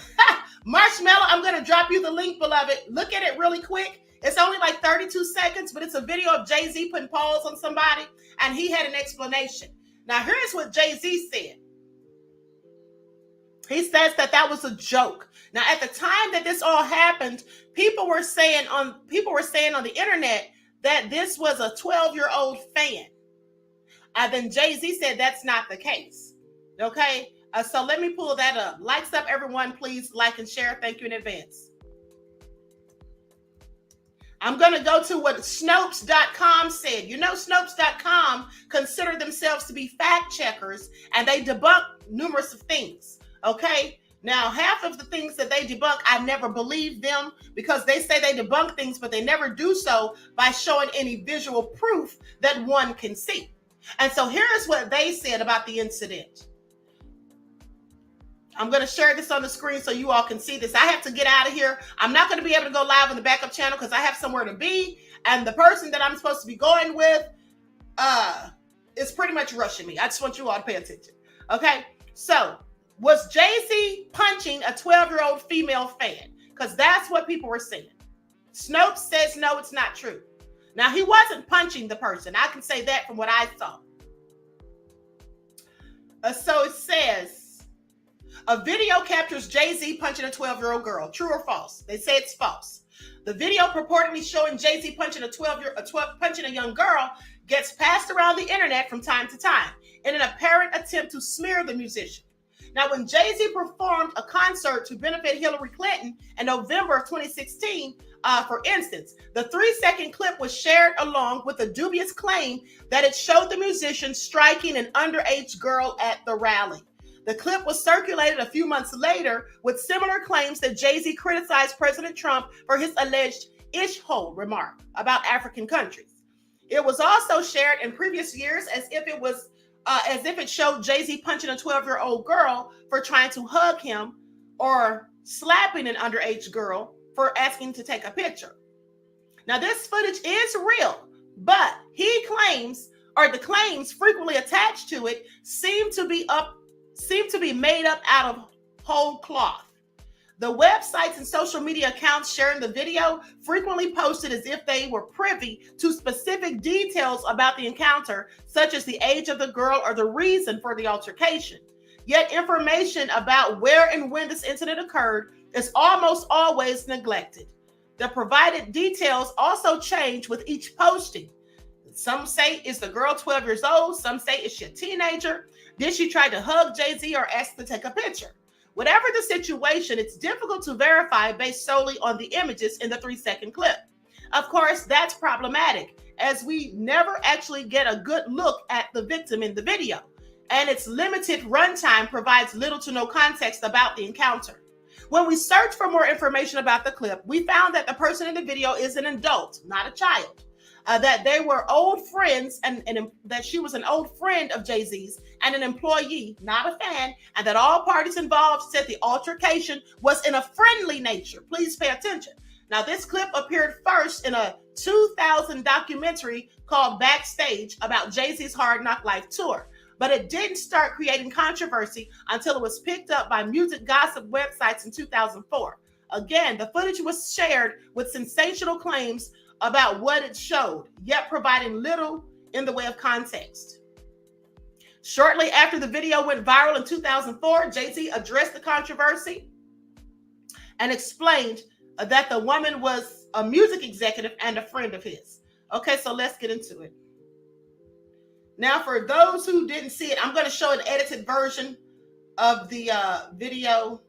[SPEAKER 7] Marshmallow, I'm going to drop you the link, beloved. Look at it really quick. It's only like 32 seconds, but it's a video of Jay-Z putting paws on somebody, and he had an explanation. Now, here's what Jay-Z said. He says that was a joke. Now, at the time that this all happened, people were saying on the internet that this was a 12-year-old fan. And then Jay-Z said that's not the case. Okay? So let me pull that up. Likes up, everyone. Please like and share. Thank you in advance. I'm going to go to what Snopes.com said. You know, Snopes.com consider themselves to be fact checkers, and they debunk numerous of things. Okay? Now, half of the things that they debunk, I never believe them because they say they debunk things, but they never do so by showing any visual proof that one can see. And so here's what they said about the incident. I'm going to share this on the screen so you all can see this. I have to get out of here. I'm not going to be able to go live on the backup channel because I have somewhere to be. And the person that I'm supposed to be going with is pretty much rushing me. I just want you all to pay attention. Okay? So, was Jay-Z punching a 12-year-old female fan? Because that's what people were saying. Snopes says no, it's not true. Now, he wasn't punching the person. I can say that from what I saw. So it says, a video captures Jay-Z punching a 12-year-old girl. True or false? They say it's false. The video purportedly showing Jay-Z punching punching a young girl gets passed around the internet from time to time in an apparent attempt to smear the musician. Now, when Jay-Z performed a concert to benefit Hillary Clinton in November of 2016, for instance, the 3-second clip was shared along with a dubious claim that it showed the musician striking an underage girl at the rally. The clip was circulated a few months later with similar claims that Jay-Z criticized President Trump for his alleged ish-hole remark about African countries. It was also shared in previous years as if it showed Jay-Z punching a 12-year-old girl for trying to hug him or slapping an underage girl for asking to take a picture. Now, this footage is real, but he claims, or the claims frequently attached to it, seem to be made up out of whole cloth. The websites and social media accounts sharing the video frequently posted as if they were privy to specific details about the encounter, such as the age of the girl or the reason for the altercation. Yet information about where and when this incident occurred is almost always neglected. The provided details also change with each posting. Some say, is the girl 12 years old? Some say, is she a teenager? Did she try to hug Jay-Z or ask to take a picture? Whatever the situation, it's difficult to verify based solely on the images in the 3-second clip. Of course, that's problematic, as we never actually get a good look at the victim in the video, and its limited runtime provides little to no context about the encounter. When we searched for more information about the clip, we found that the person in the video is an adult, not a child. That they were old friends and that she was an old friend of Jay-Z's and an employee, not a fan, and that all parties involved said the altercation was in a friendly nature. Please pay attention. Now, this clip appeared first in a 2000 documentary called Backstage about Jay-Z's Hard Knock Life tour, but it didn't start creating controversy until it was picked up by music gossip websites in 2004. Again, the footage was shared with sensational claims about what it showed, yet providing little in the way of context. Shortly after the video went viral in 2004, Jay-Z addressed the controversy and explained that the woman was a music executive and a friend of his. Okay, so let's get into it. Now, for those who didn't see it, I'm going to show an edited version of the video.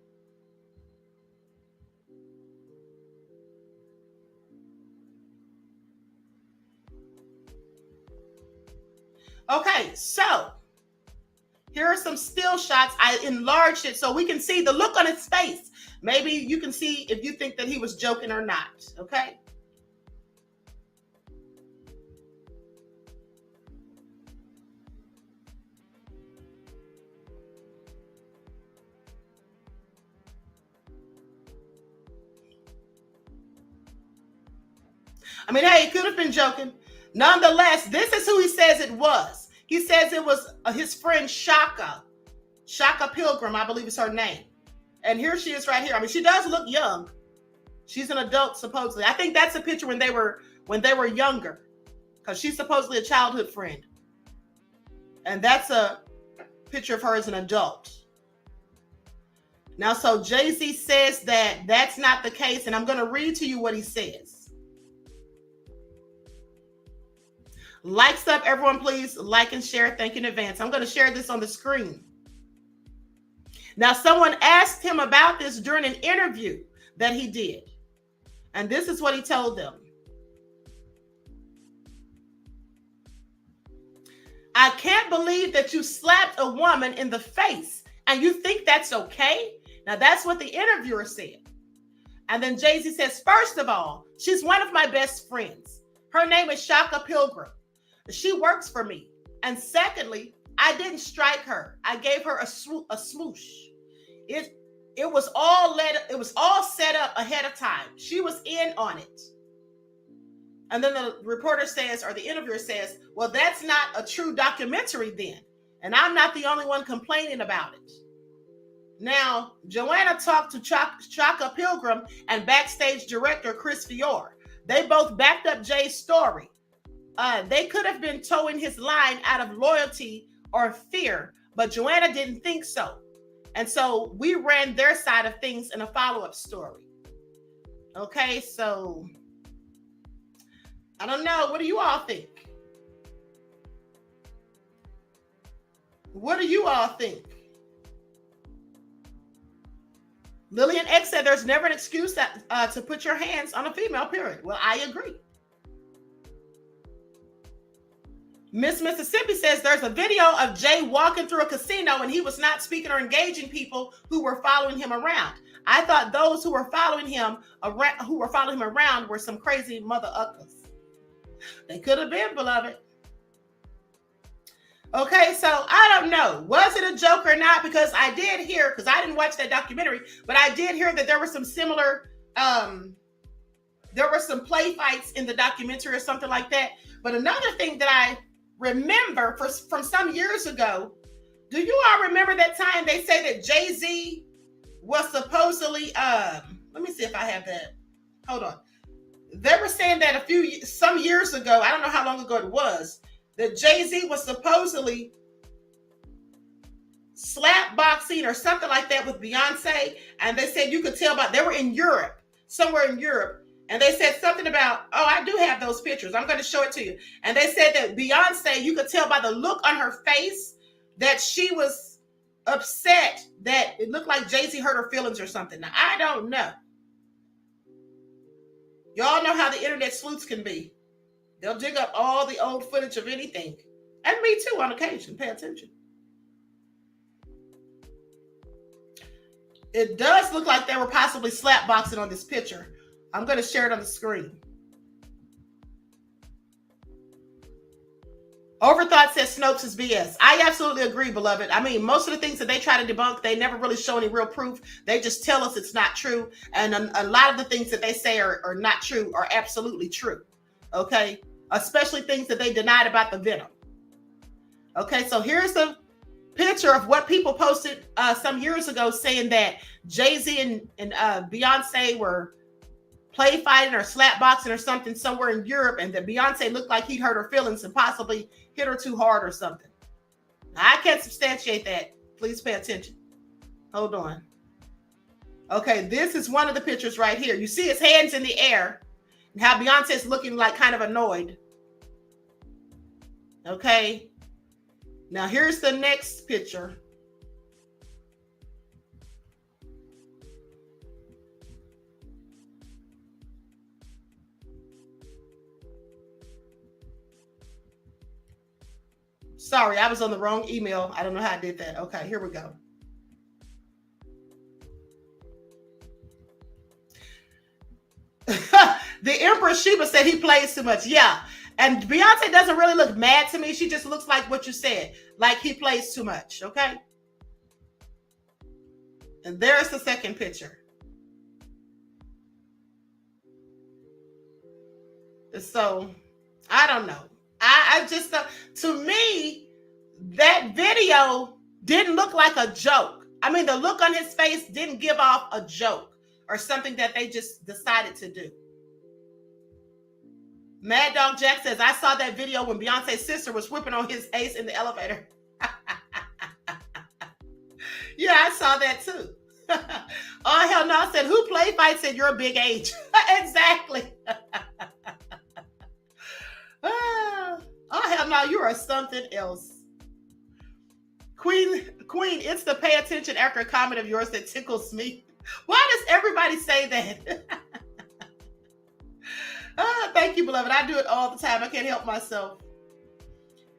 [SPEAKER 7] Okay, so here are some still shots. I enlarged it so we can see the look on his face. Maybe you can see if you think that he was joking or not, okay? I mean, hey, he could have been joking. Nonetheless, this is who he says it was. He says it was his friend Shaka Pilgrim, I believe is her name. And here she is right here. I mean, she does look young. She's an adult, supposedly. I think that's a picture when they were younger, because she's supposedly a childhood friend. And that's a picture of her as an adult. Now, so Jay-Z says that that's not the case, and I'm going to read to you what he says. Likes up, everyone, please like and share. Thank you in advance. I'm going to share this on the screen. Now, someone asked him about this during an interview that he did. And this is what he told them. I can't believe that you slapped a woman in the face and you think that's okay? Now, that's what the interviewer said. And then Jay-Z says, first of all, she's one of my best friends. Her name is Shaka Pilgrim. She works for me. And secondly, I didn't strike her. I gave her a smoosh. It was all set up ahead of time. She was in on it. And then the reporter says, or the interviewer says, well, that's not a true documentary then. And I'm not the only one complaining about it. Now, Joanna talked to Shaka Pilgrim and Backstage director Chris Fiore. They both backed up Jay's story. They could have been towing his line out of loyalty or fear, but Joanna didn't think so. And so we ran their side of things in a follow-up story. Okay, so I don't know. What do you all think? What do you all think? Lillian X said there's never an excuse to put your hands on a female, period. Well, I agree. Miss Mississippi says there's a video of Jay walking through a casino and he was not speaking or engaging people who were following him around. I thought those who were following him around were some crazy mother uckers. They could have been, beloved. Okay, so I don't know. Was it a joke or not? Because I did hear, because I didn't watch that documentary, but I did hear that there were some similar, there were some play fights in the documentary or something like that. But another thing that I remember from some years ago, do you all remember that time they say that Jay-Z was supposedly, let me see if I have that. Hold on. They were saying that some years ago, I don't know how long ago it was, that Jay-Z was supposedly slap boxing or something like that with Beyonce. And they said you could tell they were in Europe, somewhere in Europe. And they said something about, oh, I do have those pictures. I'm going to show it to you. And they said that Beyonce, you could tell by the look on her face that she was upset, that it looked like Jay-Z hurt her feelings or something. Now, I don't know. Y'all know how the internet sleuths can be. They'll dig up all the old footage of anything. And me too, on occasion. Pay attention. It does look like they were possibly slap boxing on this picture. I'm going to share it on the screen. Overthought says Snopes is BS. I absolutely agree, beloved. I mean, most of the things that they try to debunk, they never really show any real proof. They just tell us it's not true. And a lot of the things that they say are not true are absolutely true. Okay? Especially things that they denied about the venom. Okay, so here's a picture of what people posted some years ago saying that Jay-Z and Beyonce were play fighting or slap boxing or something somewhere in Europe, and that Beyonce looked like he'd hurt her feelings and possibly hit her too hard or something. Now, I can't substantiate that. Please pay attention. Hold on. Okay, this is one of the pictures right here. You see his hands in the air and how Beyonce's looking like kind of annoyed. Okay. Now here's the next picture. Sorry, I was on the wrong email. I don't know how I did that. Okay, here we go. The Empress Sheba said he plays too much. Yeah. And Beyonce doesn't really look mad to me. She just looks like what you said, like he plays too much. Okay. And there's the second picture. So, I don't know. I just, to me, that video didn't look like a joke. I mean, the look on his face didn't give off a joke or something that they just decided to do. Mad Dog Jack says, I saw that video when Beyonce's sister was whipping on his ace in the elevator. Yeah, I saw that too. Oh, hell no. I said, who play fights at your big age? Exactly. Oh, hell no, you are something else. Queen, it's the pay attention after a comment of yours that tickles me. Why does everybody say that? Thank you, beloved. I do it all the time. I can't help myself.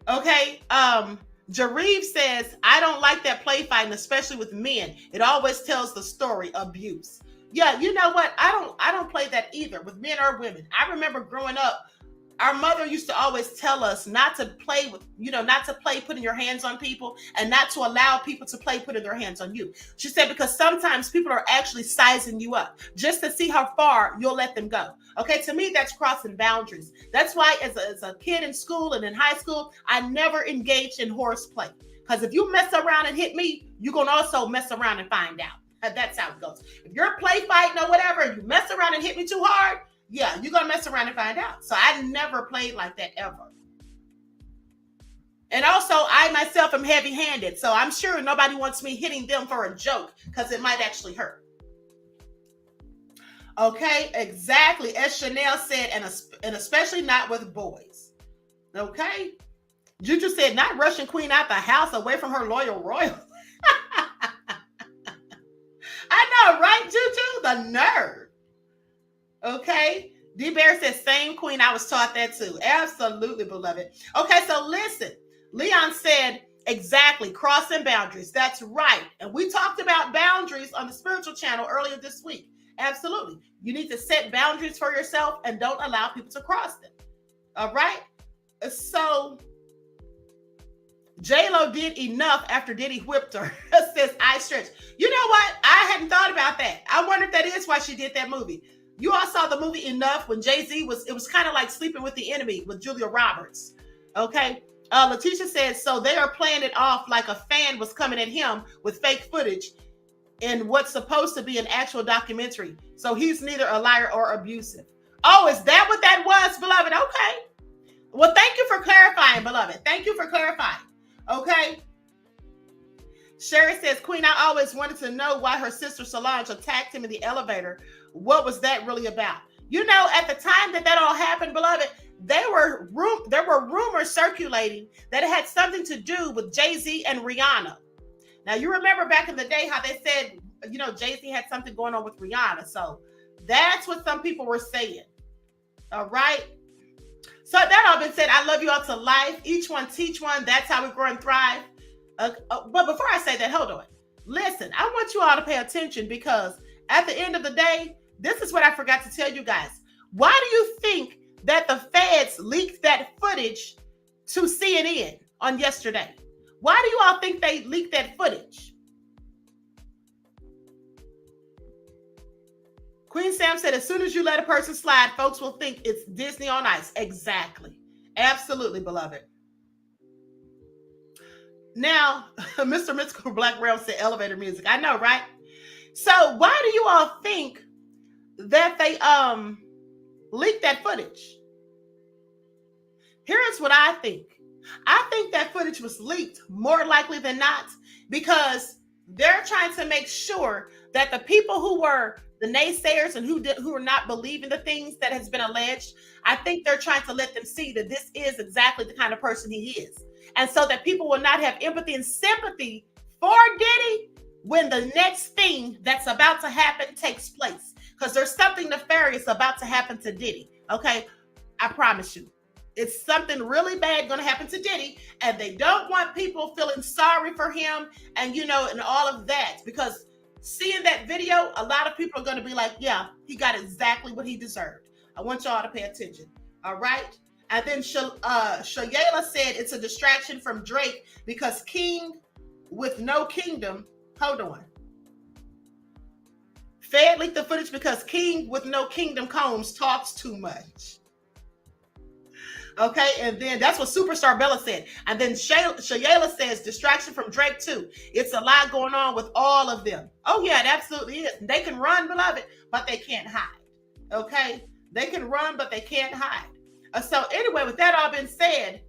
[SPEAKER 7] Okay. Jareef says, I don't like that play fighting, especially with men. It always tells the story abuse. Yeah, you know what? I don't play that either with men or women. I remember growing up, our mother used to always tell us not to play with, not to play putting your hands on people and not to allow people to play putting their hands on you. She said, because sometimes people are actually sizing you up just to see how far you'll let them go. Okay, to me, that's crossing boundaries. That's why as a kid in school and in high school, I never engaged in horseplay. Because if you mess around and hit me, you're going to also mess around and find out. That's how it goes. If you're play fighting or whatever, and you mess around and hit me too hard, yeah, you're going to mess around and find out. So I never played like that ever. And also, I myself am heavy-handed. So I'm sure nobody wants me hitting them for a joke because it might actually hurt. Okay, exactly. As Chanel said, and especially not with boys. Okay? Juju said, not rushing Queen out the house away from her loyal royal. I know, right, Juju? The nerve. Okay. D-Bear says, same Queen. I was taught that too. Absolutely, beloved. Okay, so listen. Leon said, exactly, crossing boundaries. That's right. And we talked about boundaries on the spiritual channel earlier this week. Absolutely. You need to set boundaries for yourself and don't allow people to cross them. All right? So J-Lo did enough after Diddy whipped her. Says I stretch. You know what? I hadn't thought about that. I wonder if that is why she did that movie. You all saw the movie Enough when Jay-Z it was kind of like Sleeping with the Enemy with Julia Roberts. Okay. Letitia says, so they are playing it off like a fan was coming at him with fake footage in what's supposed to be an actual documentary. So he's neither a liar or abusive. Oh, is that what that was, beloved? Okay. Well, thank you for clarifying, beloved. Thank you for clarifying. Okay. Sherry says, Queen, I always wanted to know why her sister Solange attacked him in the elevator. What was that really about? You know, at the time that all happened, beloved, there were rumors circulating that it had something to do with Jay-Z and Rihanna. Now, you remember back in the day how they said, you know, Jay-Z had something going on with Rihanna. So that's what some people were saying. All right. So that all been said, I love you all to life. Each one teach one. That's how we grow and thrive. But before I say that, hold on. Listen, I want you all to pay attention because at the end of the day, this is what I forgot to tell you guys. Why do you think that the feds leaked that footage to CNN on yesterday? Why do you all think they leaked that footage? Queen Sam said, as soon as you let a person slide, folks will think it's Disney on Ice. Exactly. Absolutely, beloved. Now, Mr. Mystical Black Realm said elevator music. I know, right? So why do you all think that they leaked that footage? Here's what I think. I think that footage was leaked more likely than not because they're trying to make sure that the people who were the naysayers and who are not believing the things that has been alleged, I think they're trying to let them see that this is exactly the kind of person he is. And so that people will not have empathy and sympathy for Diddy when the next thing that's about to happen takes place. Because there's something nefarious about to happen to Diddy. Okay? I promise you. It's something really bad going to happen to Diddy. And they don't want people feeling sorry for him and, you know, and all of that. Because seeing that video, a lot of people are going to be like, yeah, he got exactly what he deserved. I want y'all to pay attention. All right? And then Shayela said it's a distraction from Drake because King with no kingdom, hold on. Fed leaked the footage because King with no kingdom Combs talks too much. Okay, and then that's what Superstar Bella said. And then Shayela says distraction from Drake too. It's a lot going on with all of them. Oh yeah, it absolutely is. They can run, beloved, but they can't hide. Okay, they can run, but they can't hide. So anyway, with that all been said,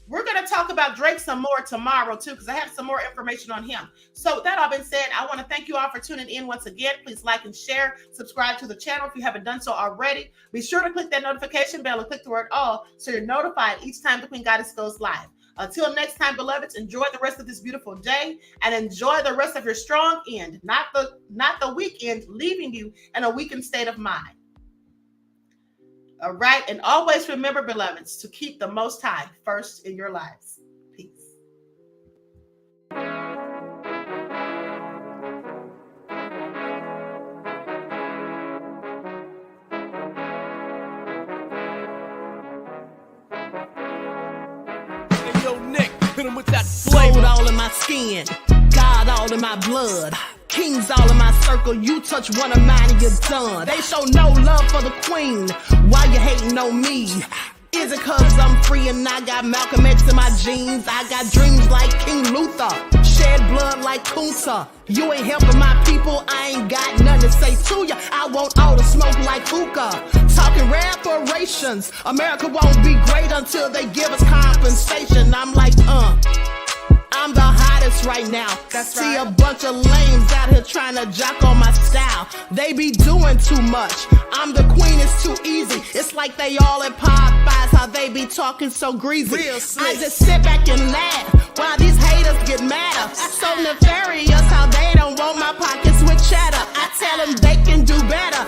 [SPEAKER 7] we're going to talk about Drake some more tomorrow too, because I have some more information on him. So with that all been said, I want to thank you all for tuning in once again. Please like and share, subscribe to the channel if you haven't done so already. Be sure to click that notification bell and click the word all so you're notified each time the Queen Goddess goes live. Until next time, beloveds, enjoy the rest of this beautiful day and enjoy the rest of your strong end, not the weekend leaving you in a weakened state of mind. All right. And always remember, beloveds, to keep the Most High first in your lives. Peace.
[SPEAKER 2] Hey, yo, Nick, hit him with that flavor. Soul all in my skin, God all in my blood. Kings all in my circle, you touch one of mine and you're done. They show no love for the queen, why you hating on me? Is it cause I'm free and I got Malcolm X in my jeans? I got dreams like King Luther, shed blood like Kunsa. You ain't helping my people, I ain't got nothing to say to ya. I want all the smoke like hookah. Talking reparations, America won't be great until they give us compensation. I'm like, I'm the hottest right now. That's See right. A bunch of lames out here trying to jock on my style. They be doing too much. I'm the queen, it's too easy. It's like they all at Popeyes, how they be talking so greasy. I just sit back and laugh while these haters get madder. So nefarious how they don't want my pockets with cheddar. I tell them they can do better.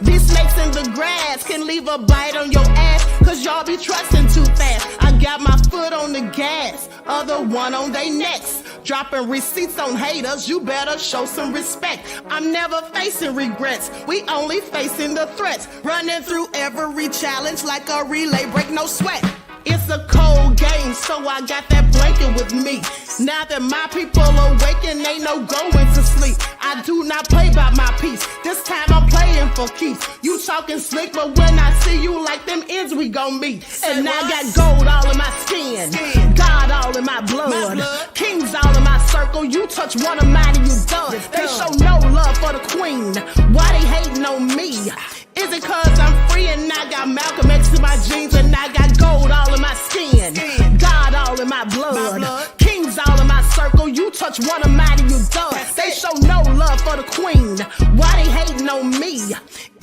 [SPEAKER 2] These snakes in the grass can leave a bite on your ass, cause y'all be trusting too fast. I got my foot on the gas, other one on they necks. Dropping receipts on haters, you better show some respect. I'm never facing regrets, we only facing the threats. Running through every challenge like a relay, break no sweat. It's a cold game. rain, so I got that blanket with me. Now that my people awaken, ain't no going to sleep. I do not play by my piece. This time I'm playing for keeps. You talking slick, but when I see you like them ends, we gon' meet. And I got gold all in my skin, God all in my blood, kings all in my circle. You touch one of mine and you done. They show no love for the queen. Why they hating on me? Is it cause I'm free and I got Malcolm X in my jeans and I got gold all in my skin, God all in my blood, kings all in my circle. You touch one of mine and you done. They show no love for the queen. Why they hating on me?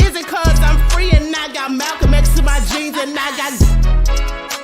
[SPEAKER 2] Is it cause I'm free and I got Malcolm X in my jeans and I got